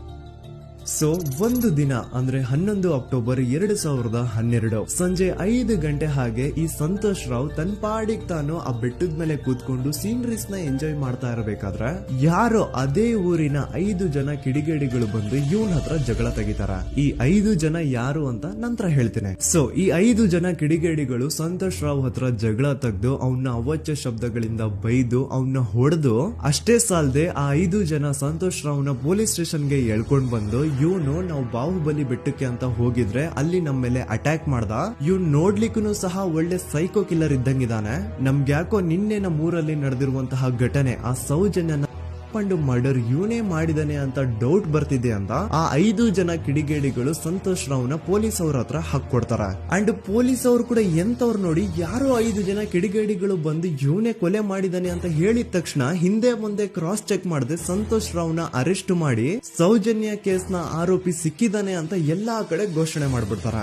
ಸೊ ಒಂದು ದಿನ ಅಂದ್ರೆ 11 ಅಕ್ಟೋಬರ್ 2012 ಸಂಜೆ 5 ಗಂಟೆ ಹಾಗೆ ಈ ಸಂತೋಷ್ ರಾವ್ ತನ್ನ ಪಾಡಿಗೆ ತಾನು ಆ ಬೆಟ್ಟದ ಮೇಲೆ ಕೂತ್ಕೊಂಡು ಸೀನರೀಸ್ ನ ಎಂಜಾಯ್ ಮಾಡ್ತಾ ಇರಬೇಕಾದ್ರೆ ಯಾರೋ ಅದೇ ಊರಿನ 5 ಜನ ಕಿಡಿಗೇಡಿಗಳು ಬಂದು ಇವನ್ ಹತ್ರ ಜಗಳ ತೆಗಿತಾರ. ಈ 5 ಜನ ಯಾರು ಅಂತ ನಂತರ ಹೇಳ್ತೇನೆ. ಸೊ ಈ 5 ಜನ ಕಿಡಿಗೇಡಿಗಳು ಸಂತೋಷ್ ರಾವ್ ಹತ್ರ ಜಗಳ ತೆಗೆದು ಅವನ್ನ ಅವಾಚ್ಯ ಶಬ್ದಗಳಿಂದ ಬೈದು ಅವನ್ನ ಹೊಡೆದು, ಅಷ್ಟೇ ಸಾಲದೆ ಆ 5 ಜನ ಸಂತೋಷ್ ರಾವ್ನ ಪೊಲೀಸ್ ಸ್ಟೇಷನ್ಗೆ ಎಳ್ಕೊಂಡ್ ಬಂದು ಇವನು ನಾವು ಬಾಹುಬಲಿ ಬೆಟ್ಟಕ್ಕೆ ಅಂತ ಹೋಗಿದ್ರೆ ಅಲ್ಲಿ ನಮ್ಮ ಮೇಲೆ ಅಟ್ಯಾಕ್ ಮಾಡ್ದ, ಇವ್ನು ನೋಡ್ಲಿಕ್ಕೂ ಸಹ ಒಳ್ಳೆ ಸೈಕೋ ಕಿಲ್ಲರ್ ಇದ್ದಂಗಿದಾನೆ, ನಮ್ಗೆ ಯಾಕೋ ನಿನ್ನೆ ನಮ್ಮೂರಲ್ಲಿ ನಡೆದಿರುವಂತಹ ಘಟನೆ ಆ ಸೌಜನ್ಯನ ಮರ್ಡರ್ ಇವನೇ ಮಾಡಿದಾನೆ ಅಂತ ಡೌಟ್ ಬರ್ತಿದೆ ಅಂತ ಆ 5 ಜನ ಕಿಡಿಗೇಡಿಗಳು ಸಂತೋಷ್ ರಾವ್ನ ಪೊಲೀಸ್ ಅವ್ರ ಹತ್ರ ಹಾಕೊಡ್ತಾರ. ಅಂಡ್ ಪೊಲೀಸ್ ಅವರು ಕೂಡ ಎಂತವ್ರು ನೋಡಿ, ಯಾರೋ 5 ಜನ ಕಿಡಿಗೇಡಿಗಳು ಬಂದು ಇವನೇ ಕೊಲೆ ಮಾಡಿದಾನೆ ಅಂತ ಹೇಳಿದ ತಕ್ಷಣ ಹಿಂದೆ ಮುಂದೆ ಕ್ರಾಸ್ ಚೆಕ್ ಮಾಡದೆ ಸಂತೋಷ್ ರಾವ್ನ ಅರೆಸ್ಟ್ ಮಾಡಿ ಸೌಜನ್ಯ ಕೇಸ್ ನ ಆರೋಪಿ ಸಿಕ್ಕಿದಾನೆ ಅಂತ ಎಲ್ಲಾ ಕಡೆ ಘೋಷಣೆ ಮಾಡ್ಬಿಡ್ತಾರ.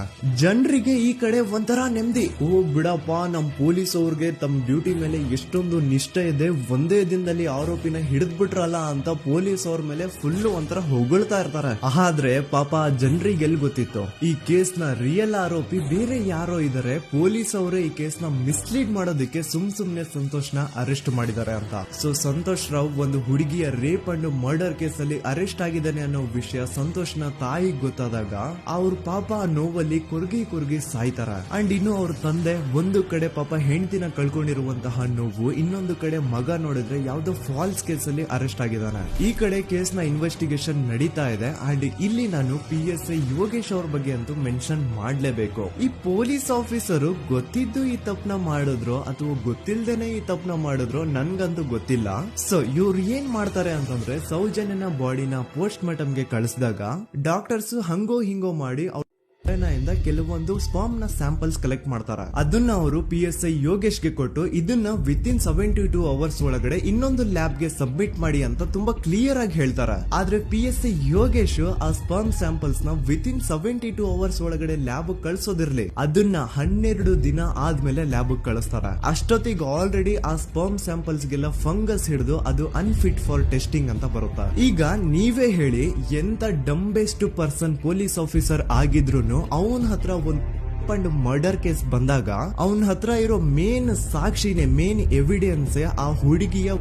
ಜನರಿಗೆ ಈ ಕಡೆ ಒಂಥರ ನೆಮ್ಮದಿ, ಓ ಬಿಡಪ್ಪ ನಮ್ ಪೊಲೀಸ್ ಅವ್ರಿಗೆ ತಮ್ಮ ಡ್ಯೂಟಿ ಮೇಲೆ ಎಷ್ಟೊಂದು ನಿಷ್ಠೆ ಇದೆ, ಒಂದೇ ದಿನದಲ್ಲಿ ಆರೋಪಿನ ಹಿಡಿದ್ಬಿಟ್ರ ಅಂತ ಪೊಲೀಸ್ ಅವ್ರ ಮೇಲೆ ಫುಲ್ ಒಂಥರ ಹೊಗಳ್ತಾ ಇರ್ತಾರೆ. ಆದ್ರೆ ಪಾಪ ಜನರಿಗೆ ಎಲ್ಲಿ ಗೊತ್ತಿತ್ತು ಈ ಕೇಸ್ ನ ರಿಯಲ್ ಆರೋಪಿ ಬೇರೆ ಯಾರೋ ಇದಾರೆ, ಪೊಲೀಸ್ ಅವರೇ ಈ ಕೇಸ್ ನ ಮಿಸ್ಲೀಡ್ ಮಾಡೋದಕ್ಕೆ ಸುಮ್ನೆ ಸಂತೋಷ್ ನ ಅರೆಸ್ಟ್ ಮಾಡಿದ್ದಾರೆ ಅಂತ. ಸೊ ಸಂತೋಷ್ ರಾವ್ ಒಂದು ಹುಡುಗಿಯ ರೇಪ್ ಅಂಡ್ ಮರ್ಡರ್ ಕೇಸ್ ಅಲ್ಲಿ ಅರೆಸ್ಟ್ ಆಗಿದ್ದಾನೆ ಅನ್ನೋ ವಿಷಯ ಸಂತೋಷ್ ನ ತಾಯಿಗೆ ಗೊತ್ತಾದಾಗ ಅವ್ರ ಪಾಪ ನೋವಲ್ಲಿ ಕೊರ್ಗಿ ಸಾಯ್ತಾರ. ಅಂಡ್ ಇನ್ನು ಅವ್ರ ತಂದೆ ಒಂದು ಕಡೆ ಪಾಪ ಹೆಂಡತಿನ ಕಳ್ಕೊಂಡಿರುವಂತಹ ನೋವು, ಇನ್ನೊಂದು ಕಡೆ ಮಗ ನೋಡಿದ್ರೆ ಯಾವ್ದೋ ಫಾಲ್ಸ್ ಕೇಸ್ ಅಲ್ಲಿ ಅರೆಸ್ಟ್ ಆಗಿದ್ದಾನೆ. ಈ ಕಡೆ ಕೇಸ್ ನ ಇನ್ವೆಸ್ಟಿಗೇಷನ್ ನಡೀತಾ ಇದೆ. ಅಂಡ್ ಇಲ್ಲಿ ನಾನು PSI ಯೋಗೇಶ್ ಅವ್ರ ಬಗ್ಗೆ ಅಂತೂ ಮೆನ್ಷನ್ ಮಾಡ್ಲೇಬೇಕು. ಈ ಪೊಲೀಸ್ ಆಫೀಸರು ಗೊತ್ತಿದ್ದು ಈ ತಪ್ಪನ ಮಾಡಿದ್ರು ಅಥವಾ ಗೊತ್ತಿಲ್ದೇನೆ ಈ ತಪ್ಪನ ಮಾಡಿದ್ರು ನನ್ಗಂತೂ ಗೊತ್ತಿಲ್ಲ. ಸೊ ಇವ್ರು ಏನ್ ಮಾಡ್ತಾರೆ ಅಂತಂದ್ರೆ, ಸೌಜನ್ಯನ ಬಾಡಿನ ಪೋಸ್ಟ್ ಮಾರ್ಟಮ್ ಗೆ ಕಳಿಸಿದಾಗ ಡಾಕ್ಟರ್ಸ್ ಹಂಗೋ ಹಿಂಗೋ ಮಾಡಿ ಹೊಟ್ಟೆನಾಯಿಂದ ಕೆಲವೊಂದು ಸ್ಪರ್ಮ್ ನ ಸ್ಯಾಂಪಲ್ಸ್ ಕಲೆಕ್ಟ್ ಮಾಡ್ತಾರ. ಅದನ್ನ ಅವರು PSI ಯೋಗೇಶ್ ಗೆ ಕೊಟ್ಟು ಇದನ್ನ ವಿತಿನ್ 72 ಅವರ್ಸ್ ಒಳಗಡೆ ಇನ್ನೊಂದು ಲ್ಯಾಬ್ ಗೆ ಸಬ್ಮಿಟ್ ಮಾಡಿ ಅಂತ ತುಂಬಾ ಕ್ಲಿಯರ್ ಆಗಿ ಹೇಳ್ತಾರ. ಆದ್ರೆ PSI ಯೋಗೇಶ್ ಆ ಸ್ಪರ್ಮ್ ಸ್ಯಾಂಪಲ್ಸ್ ನ ವಿತಿನ್ 72 ಅವರ್ಸ್ ಒಳಗಡೆ ಲ್ಯಾಬ್ ಕಳ್ಸೋದಿರ್ಲಿ, ಅದನ್ನ 12 ದಿನ ಆದ್ಮೇಲೆ ಲ್ಯಾಬ್ ಕಳಿಸ್ತಾರ. ಅಷ್ಟೊತ್ತಿಗೆ ಆಲ್ರೆಡಿ ಆ ಸ್ಪರ್ಮ್ ಸ್ಯಾಂಪಲ್ಸ್ ಗೆಲ್ಲ ಫಂಗಸ್ ಹಿಡಿದು ಅದು ಅನ್ಫಿಟ್ ಫಾರ್ ಟೆಸ್ಟಿಂಗ್ ಅಂತ ಬರುತ್ತಾ. ಈಗ ನೀವೇ ಹೇಳಿ, ಎಂತ ಡಂಬೆಸ್ಟ್ ಪರ್ಸನ್ ಪೊಲೀಸ್ ಆಫೀಸರ್ ಆಗಿದ್ರು ಅವನ ಹತ್ರ ಒಂದು ಮರ್ಡರ್ ಕೇಸ್ ಬಂದಾಗ ಅವನ ಹತ್ರ ಇರೋ ಮೇನ್ ಸಾಕ್ಷಿನೇ, ಮೇನ್ ಎವಿಡೆನ್ಸ್ ಆ ಹುಡುಗಿಯ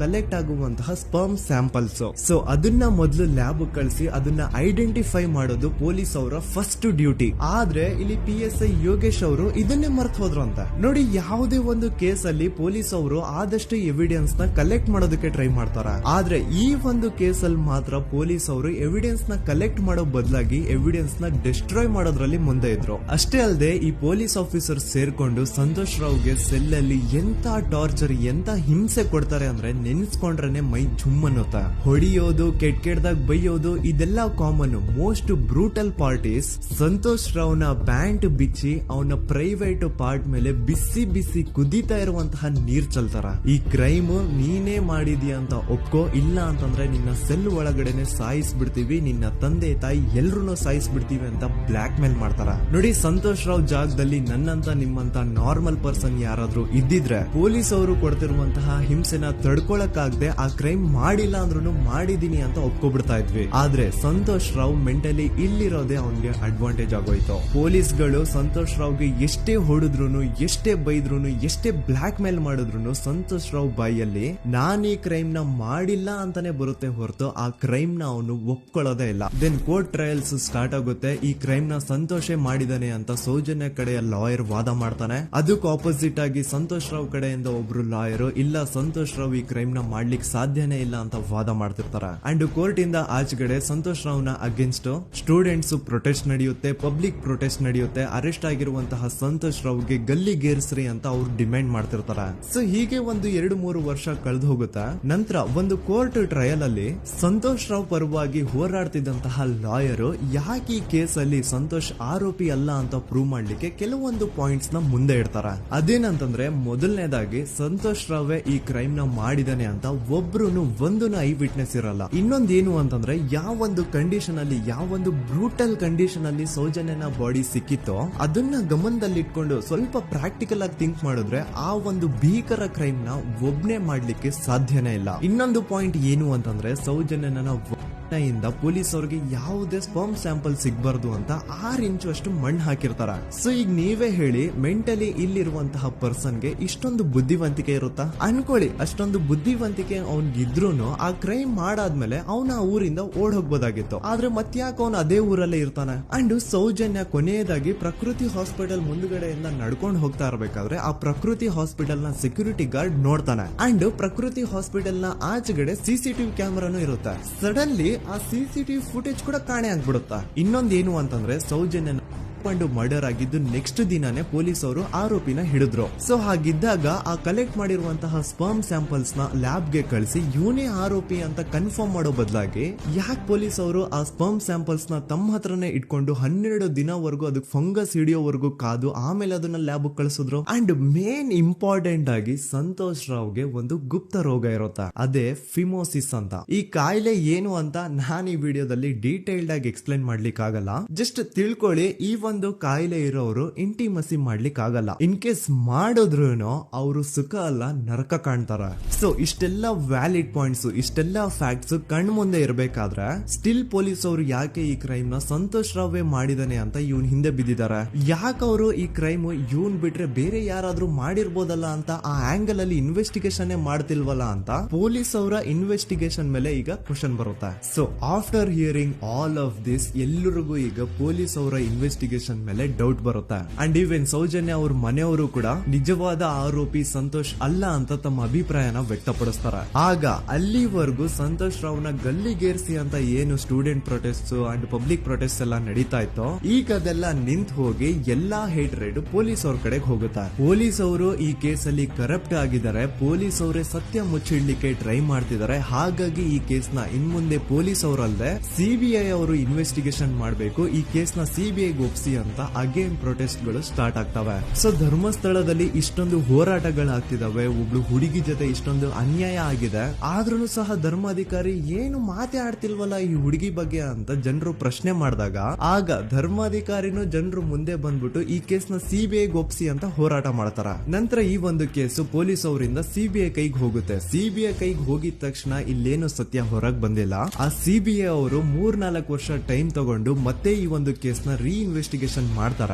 ಕಲೆಕ್ಟ್ ಆಗುವಂತಹ ಸ್ಪರ್ಮ್ ಸ್ಯಾಂಪಲ್ಸ್. ಸೊ ಅದನ್ನ ಮೊದಲು ಲ್ಯಾಬ್ ಕಳಿಸಿ ಅದನ್ನ ಐಡೆಂಟಿಫೈ ಮಾಡೋದು ಪೊಲೀಸ್ ಅವರ ಫಸ್ಟ್ ಡ್ಯೂಟಿ. ಆದ್ರೆ ಇಲ್ಲಿ PSI ಯೋಗೇಶ್ ಅವರು ಇದನ್ನೇ ಮರ್ತು ಹೋದ್ರು ಅಂತ ನೋಡಿ. ಯಾವುದೇ ಒಂದು ಕೇಸ್ ಅಲ್ಲಿ ಪೊಲೀಸ್ ಅವರು ಆದಷ್ಟು ಎವಿಡೆನ್ಸ್ ನ ಕಲೆಕ್ಟ್ ಮಾಡೋದಕ್ಕೆ ಟ್ರೈ ಮಾಡ್ತಾರ. ಆದ್ರೆ ಈ ಒಂದು ಕೇಸ್ ಅಲ್ಲಿ ಮಾತ್ರ ಪೊಲೀಸ್ ಅವರು ಎವಿಡೆನ್ಸ್ ನ ಕಲೆಕ್ಟ್ ಮಾಡೋ ಬದಲಾಗಿ ಎವಿಡೆನ್ಸ್ ನ ಡಿಸ್ಟ್ರಾಯ್ ಮಾಡೋದ್ರಲ್ಲಿ ಮುಂದೆ ಇದ್ರು. ಅಷ್ಟೇ ಅಲ್ಲದೆ ಈ ಪೊಲೀಸ್ ಆಫೀಸರ್ ಸೇರ್ಕೊಂಡು ಸಂತೋಷ್ ರಾವ್ಗೆ ಸೆಲ್ ಅಲ್ಲಿ ಎಂತ ಟಾರ್ಚರ್, ಎಂತ ಹಿಂಸೆ ಕೊಡ್ತಾರೆ ಅಂದ್ರೆ ನೆನ್ಸ್ಕೊಂಡ್ರೆ ಮೈ ಜುಮ್ ಅನ್ನುತ್ತಾ. ಹೊಡಿಯೋದು, ಕೆಟ್ಟದಾಗ ಬೈಯೋದು, ಇದೆಲ್ಲ common. Most brutal parties Santosh ರಾವ್ನ ಬ್ಯಾಂಟ್ ಬಿಚ್ಚಿ ಅವನ ಪ್ರೈವೇಟ್ ಪಾರ್ಟ್ ಮೇಲೆ ಬಿಸಿ ಬಿಸಿ ಕುದೀತಾ ಇರುವಂತಹ ನೀರ್ ಚಲ್ತಾರ. ಈ ಕ್ರೈಮ್ ನೀನೇ ಮಾಡಿದ್ಯಾ ಅಂತ ಒಪ್ಕೋ, ಇಲ್ಲ ಅಂತಂದ್ರೆ ನಿನ್ನ ಸೆಲ್ ಒಳಗಡೆನೆ ಸಾಯಿಸ್ಬಿಡ್ತೀವಿ, ನಿನ್ನ ತಂದೆ ತಾಯಿ ಎಲ್ರು ಸಾಯಿಸ್ಬಿಡ್ತೀವಿ ಅಂತ ಬ್ಲಾಕ್ ಮೇಲ್ ಮಾಡ್ತಾರ. ನೋಡಿ, ಸಂತೋಷ್ ರಾವ್ ಜಾಗದಲ್ಲಿ ನನ್ನಂತ ನಿಮ್ಮಂತ ನಾರ್ಮಲ್ ಪರ್ಸನ್ ಯಾರಾದ್ರೂ ಇದ್ದಿದ್ರೆ ಪೊಲೀಸ್ ಅವರು ಕೊಡ್ತಿರುವಂತಹ ಹಿಂಸೆನ ತಡ್ಕೊಳಕ್ಕಾಗದೆ ಆ ಕ್ರೈಮ್ ಮಾಡಿಲ್ಲ ಅಂದ್ರೂ ಮಾಡಿದೀನಿ ಅಂತ ಒಪ್ಕೊಬಿಡ್ತಾ ಇದ್ವಿ. ಆದ್ರೆ ಸಂತೋಷ್ ರಾವ್ ಮೆಂಟಲಿ ಇಲ್ಲಿರೋದೇ ಅವನ್ಗೆ ಅಡ್ವಾಂಟೇಜ್ ಆಗೋಯ್ತು. ಪೊಲೀಸ್ಗಳು ಸಂತೋಷ್ ರಾವ್ಗೆ ಎಷ್ಟೇ ಹೊಡೆದ್ರು, ಎಷ್ಟೇ ಬೈದ್ರು, ಎಷ್ಟೇ ಬ್ಲಾಕ್ ಮೇಲ್ ಮಾಡಿದ್ರು ಸಂತೋಷ್ ರಾವ್ ಬಾಯಲ್ಲಿ ನಾನ್ ಈ ಕ್ರೈಮ್ ನ ಮಾಡಿಲ್ಲ ಅಂತಾನೆ ಬರುತ್ತೆ ಹೊರತು ಆ ಕ್ರೈಮ್ ನ ಅವನು ಒಪ್ಕೊಳ್ಳೋದೇ ಇಲ್ಲ. ದೆನ್ ಕೋರ್ಟ್ ಟ್ರಯಲ್ಸ್ ಸ್ಟಾರ್ಟ್ ಆಗುತ್ತೆ. ಈ ಕ್ರೈಮ್ ನ ಸಂತೋಷೇ ಮಾಡಿದಾನೆ ಅಂತ ಸೌಜನ್ಯ ಕಡೆಯ ಲಾಯರ್ ವಾದ ಮಾಡ್ತಾನೆ. ಅದಕ್ಕೆ ಆಪೋಸಿಟ್ ಆಗಿ ಸಂತೋಷ್ ರಾವ್ ಕಡೆಯಿಂದ ಒಬ್ರು ಲಾಯರ್ ಇಲ್ಲ, ಸಂತೋಷ್ ರಾವ್ ಈ ಕ್ರೈಮ್ ನ ಮಾಡ್ಲಿಕ್ಕೆ ಸಾಧ್ಯನೇ ಇಲ್ಲ ಅಂತ ವಾದ ಮಾಡ್ತಿರ್ತಾರ. ಅಂಡ್ ಕೋರ್ಟ್ ಇಂದ ಆಚೆಗಡೆ ಸಂತೋಷ್ ರಾವ್ ನ ಅಗೇನ್ಸ್ಟ್ ಸ್ಟೂಡೆಂಟ್ಸ್ ಪ್ರೊಟೆಸ್ಟ್ ನಡೆಯುತ್ತೆ, ಪಬ್ಲಿಕ್ ಪ್ರೊಟೆಸ್ಟ್ ನಡೆಯುತ್ತೆ. ಅರೆಸ್ಟ್ ಆಗಿರುವಂತಹ ಸಂತೋಷ್ ರಾವ್ಗೆ ಗಲ್ಲಿಗೇರಿಸ್ರಿ ಅಂತ ಅವ್ರು ಡಿಮ್ಯಾಂಡ್ ಮಾಡ್ತಿರ್ತಾರ. ಸೊ ಹೀಗೆ ಒಂದು 2-3 ವರ್ಷ ಕಳೆದು ಹೋಗುತ್ತಾ. ನಂತರ ಒಂದು ಕೋರ್ಟ್ ಟ್ರಯಲ್ ಅಲ್ಲಿ ಸಂತೋಷ್ ರಾವ್ ಪರವಾಗಿ ಹೋರಾಡ್ತಿದ್ದಂತಹ ಲಾಯರ್ ಯಾಕೆ ಈ ಕೇಸ್ ಅಲ್ಲಿ ಸಂತೋಷ್ ಆರೋಪಿ ಅಲ್ಲ ಅಂತ ಪ್ರೂವ್ ಮಾಡ್ಲಿಕ್ಕೆ ಕೆಲವೊಂದು ಪಾಯಿಂಟ್ಸ್ ನ ಮುಂದೆ ಇಡ್ತಾರ. ಅದೇನಂತಂದ್ರೆ, ಮೊದಲನೇದಾಗಿ ಸಂತೋಷ್ ರಾವ್ ಈ ಕ್ರೈಮ್ ನ ಮಾಡಿದಾನೆ ಅಂತ ಒಬ್ರು ಒಂದು ಐ ವಿಟ್ನೆಸ್ ಇರಲ್ಲ. ಇನ್ನೊಂದೇನು ಅಂತಂದ್ರೆ, ಯಾವೊಂದು ಕಂಡೀಷನ್ ಅಲ್ಲಿ, ಯಾವೊಂದು ಬ್ರೂಟಲ್ ಕಂಡೀಷನ್ ಅಲ್ಲಿ ಸೌಜನ್ಯನ ಬಾಡಿ ಸಿಕ್ಕಿತ್ತೋ ಅದನ್ನ ಗಮನದಲ್ಲಿಟ್ಕೊಂಡು ಸ್ವಲ್ಪ ಪ್ರಾಕ್ಟಿಕಲ್ ಆಗಿ ಥಿಂಕ್ ಮಾಡಿದ್ರೆ ಆ ಒಂದು ಭೀಕರ ಕ್ರೈಮ್ ನ ಒಬ್ನೇ ಮಾಡ್ಲಿಕ್ಕೆ ಸಾಧ್ಯನೇ ಇಲ್ಲ. ಇನ್ನೊಂದು ಪಾಯಿಂಟ್ ಏನು ಅಂತಂದ್ರೆ, ಸೌಜನ್ಯನ ಪೊಲೀಸ್ ಅವ್ರಿಗೆ ಯಾವುದೇ ಸ್ಪರ್ಮ್ ಸ್ಯಾಂಪಲ್ ಸಿಗ್ಬಾರ್ದು ಅಂತ 6 ಇಂಚು ಅಷ್ಟು ಮಣ್ಣು ಹಾಕಿರ್ತಾರ. ಸೊ ಈಗ ನೀವೇ ಹೇಳಿ, ಮೆಂಟಲಿ ಇಲ್ಲಿರುವಂತಹ ಪರ್ಸನ್ಗೆ ಇಷ್ಟೊಂದು ಬುದ್ಧಿವಂತಿಕೆ ಇರುತ್ತಾ ಅನ್ಕೊಳ್ಳಿ. ಅಷ್ಟೊಂದು ಬುದ್ಧಿವಂತಿಕೆ ಅವ್ನಿಗಿದ್ರೂನು ಆ ಕ್ರೈಮ್ ಮಾಡಾದ್ಮೇಲೆ ಅವನ ಆ ಊರಿಂದ ಓಡ್ ಹೋಗ್ಬೋದಾಗಿತ್ತು. ಆದ್ರೆ ಮತ್ತ್ಯಾಕೆ ಅವನು ಅದೇ ಊರಲ್ಲೇ ಇರ್ತಾನೆ. ಅಂಡ್ ಸೌಜನ್ಯ ಕೊನೆಯದಾಗಿ ಪ್ರಕೃತಿ ಹಾಸ್ಪಿಟಲ್ ಮುಂದ್ಗಡೆಯಿಂದ ನಡ್ಕೊಂಡು ಹೋಗ್ತಾ ಇರ್ಬೇಕಾದ್ರೆ ಆ ಪ್ರಕೃತಿ ಹಾಸ್ಪಿಟಲ್ ನ ಸೆಕ್ಯೂರಿಟಿ ಗಾರ್ಡ್ ನೋಡ್ತಾನೆ. ಅಂಡ್ ಪ್ರಕೃತಿ ಹಾಸ್ಪಿಟಲ್ ನ ಆಚೆಗಡೆ CCTV ಕ್ಯಾಮೆರಾನು ಇರುತ್ತೆ. ಸಡನ್ಲಿ ಆ CCTV ಫುಟೇಜ್ ಕೂಡ ಕಾಣೆ ಆಗ್ಬಿಡುತ್ತಾ. ಇನ್ನೊಂದೇನು ಅಂತಂದ್ರೆ, ಸೌಜನ್ಯ ಮರ್ಡರ್ ಆಗಿದ್ದು ನೆಕ್ಸ್ಟ್ ದಿನಾನೇ ಪೊಲೀಸ್ ಅವರು ಆರೋಪಿನ ಹಿಡಿದ್ರು. ಸೊ ಹಾಗಿದ್ದಾಗ ಆ ಕಲೆಕ್ಟ್ ಮಾಡಿರುವಂತಹ ಸ್ಪರ್ಮ್ ಸ್ಯಾಂಪಲ್ಸ್ ನ ಲ್ಯಾಬ್ ಗೆ ಕಳಿಸಿ ಇವನೇ ಆರೋಪಿ ಅಂತ ಕನ್ಫರ್ಮ್ ಮಾಡೋ ಬದಲಾಗಿ ಯಾಕೆ ಪೊಲೀಸ್ ಅವರು ಆ ಸ್ಪರ್ಮ್ ಸ್ಯಾಂಪಲ್ಸ್ ನ ತಮ್ಮ ಹತ್ರನೇ ಇಟ್ಕೊಂಡು 12 ದಿನವರೆಗೂ ಅದಕ್ಕೆ ಫಂಗಸ್ ಹಿಡಿಯೋವರೆಗೂ ಕಾದು ಆಮೇಲೆ ಅದನ್ನ ಲ್ಯಾಬ್ ಕಳಿಸಿದ್ರು. ಅಂಡ್ ಮೇನ್ ಇಂಪಾರ್ಟೆಂಟ್ ಆಗಿ ಸಂತೋಷ್ ರಾವ್ಗೆ ಒಂದು ಗುಪ್ತ ರೋಗ ಇರುತ್ತೆ, ಅದೇ ಫಿಮೋಸಿಸ್ ಅಂತ. ಈ ಕಾಯಿಲೆ ಏನು ಅಂತ ನಾನು ಈ ವಿಡಿಯೋದಲ್ಲಿ ಡೀಟೇಲ್ಡ್ ಆಗಿ ಎಕ್ಸ್ಪ್ಲೈನ್ ಮಾಡ್ಲಿಕ್ಕೆ ಆಗಲ್ಲ. ಜಸ್ಟ್ ತಿಳ್ಕೊಳ್ಳಿ, ಈ ಒಂದು ಕಾಯಿಲೆ ಇರೋರು ಇಂಟಿಮಸಿ ಮಾಡ್ಲಿಕ್ಕೆ ಆಗಲ್ಲ. ಇನ್ ಕೇಸ್ ಮಾಡಿದ್ರು ಅವರು ಸುಖ ಅಲ್ಲ ನರಕ ಕಾಣ್ತಾರ. ಸೊ ಇಷ್ಟೆಲ್ಲ ವ್ಯಾಲಿಡ್ ಪಾಯಿಂಟ್ಸ್, ಇಷ್ಟೆಲ್ಲ ಫ್ಯಾಕ್ಟ್ಸ್ ಕಣ್ ಮುಂದೆ ಇರಬೇಕಾದ್ರೆ ಸ್ಟಿಲ್ ಪೊಲೀಸ್ ಅವರು ಯಾಕೆ ಈ ಕ್ರೈಮ್ ನ ಸಂತೋಷ್ ರಾವೇ ಮಾಡಿದಾನೆ ಅಂತ ಇವನ್ ಹಿಂದೆ ಬಿದ್ದಿದ್ದಾರೆ. ಯಾಕೆ ಅವರು ಈ ಕ್ರೈಮ್ ಇವನ್ ಬಿಟ್ರೆ ಬೇರೆ ಯಾರಾದ್ರೂ ಮಾಡಿರ್ಬೋದಲ್ಲ ಅಂತ ಆ ಆಂಗಲ್ ಅಲ್ಲಿ ಇನ್ವೆಸ್ಟಿಗೇಷನ್ ಮಾಡ್ತಿಲ್ವಲ್ಲ ಅಂತ ಪೊಲೀಸ್ ಅವರ ಇನ್ವೆಸ್ಟಿಗೇಷನ್ ಮೇಲೆ ಈಗ ಕ್ವಶನ್ ಬರುತ್ತೆ. So after hearing all of this, ಎಲ್ಲರಿಗೂ ಈಗ ಪೊಲೀಸ್ ಅವರ ಇನ್ವೆಸ್ಟಿಗೇಷನ್ ಇನ್ವೆಸ್ಟಿಗೇಷನ್ ಮೇಲೆ ಡೌಟ್ ಬರುತ್ತೆ. ಅಂಡ್ ಈವನ್ ಸೌಜನ್ಯ ಅವ್ರ ಮನೆಯವರು ಕೂಡ ನಿಜವಾದ ಆರೋಪಿ ಸಂತೋಷ್ ಅಲ್ಲ ಅಂತ ತಮ್ಮ ಅಭಿಪ್ರಾಯನ ವ್ಯಕ್ತಪಡಿಸ್ತಾರೆ. ಆಗ ಅಲ್ಲಿವರೆಗೂ ಸಂತೋಷ್ ರಾವ್ನ ಗಲ್ಲಿಗೇರಿಸಿ ಅಂತ ಏನು student protest and public protest ಎಲ್ಲ ನಡೀತಾ ಇತ್ತು, ಈಗ ಅದೆಲ್ಲ ನಿಂತು ಹೋಗಿ ಎಲ್ಲಾ ಹೇಟ್ರೇಡ್ ಪೊಲೀಸ್ ಅವ್ರ ಕಡೆಗೆ ಹೋಗುತ್ತೆ. ಪೊಲೀಸ್ ಅವರು ಈ ಕೇಸಲ್ಲಿ ಕರಪ್ಟ್ ಆಗಿದ್ದಾರೆ, ಪೊಲೀಸ್ ಅವರೇ ಸತ್ಯ ಮುಚ್ಚಿಡ್ಲಿಕ್ಕೆ ಟ್ರೈ ಮಾಡ್ತಿದ್ದಾರೆ. ಹಾಗಾಗಿ ಈ ಕೇಸ್ ನ ಇನ್ ಮುಂದೆ ಪೊಲೀಸ್ ಅವರಲ್ಲದೆ ಸಿಬಿಐ ಅವರು ಇನ್ವೆಸ್ಟಿಗೇಷನ್ ಮಾಡಬೇಕು, ಈ ಕೇಸ್ ನ ಸಿಬಿಐ ಒಪ್ಸಿ ಅಂತ ಅಗೇನ್ ಪ್ರೊಟೆಸ್ಟ್ ಗಳು ಸ್ಟಾರ್ಟ್ ಆಗ್ತವೆ. ಸೊ ಧರ್ಮಸ್ಥಳದಲ್ಲಿ ಇಷ್ಟೊಂದು ಹೋರಾಟಗಳಾಗ್ತಿದಾವೆ, ಒಬ್ಳು ಹುಡುಗಿ ಜೊತೆ ಇಷ್ಟೊಂದು ಅನ್ಯಾಯ ಆಗಿದೆ, ಆದ್ರೂ ಸಹ ಧರ್ಮಾಧಿಕಾರಿ ಏನು ಮಾತೇ ಆಡ್ತಿಲ್ವಲ್ಲ ಈ ಹುಡುಗಿ ಬಗ್ಗೆ ಅಂತ ಜನರು ಪ್ರಶ್ನೆ ಮಾಡಿದಾಗ ಆಗ ಧರ್ಮಾಧಿಕಾರಿನೂ ಜನರು ಮುಂದೆ ಬಂದ್ಬಿಟ್ಟು ಈ ಕೇಸ್ ನ ಸಿಬಿಐ ಒಪ್ಸಿ ಅಂತ ಹೋರಾಟ ಮಾಡ್ತಾರ. ನಂತರ ಈ ಒಂದು ಕೇಸು ಪೊಲೀಸ್ ಅವರಿಂದ ಸಿಬಿಐ ಕೈಗೆ ಹೋಗುತ್ತೆ. ಸಿಬಿಐ ಕೈಗೆ ಹೋಗಿದ ತಕ್ಷಣ ಇಲ್ಲೇನು ಸತ್ಯ ಹೊರಗ್ ಬಂದಿಲ್ಲ. ಆ ಸಿಬಿಐ ಅವರು 3-4 ವರ್ಷ ಟೈಮ್ ತಗೊಂಡು ಮತ್ತೆ ಈ ಒಂದು ಕೇಸ್ ನ ರೀ ಇನ್ವೆಸ್ಟಿಗೇಷನ್ ಮಾಡ್ತಾರ.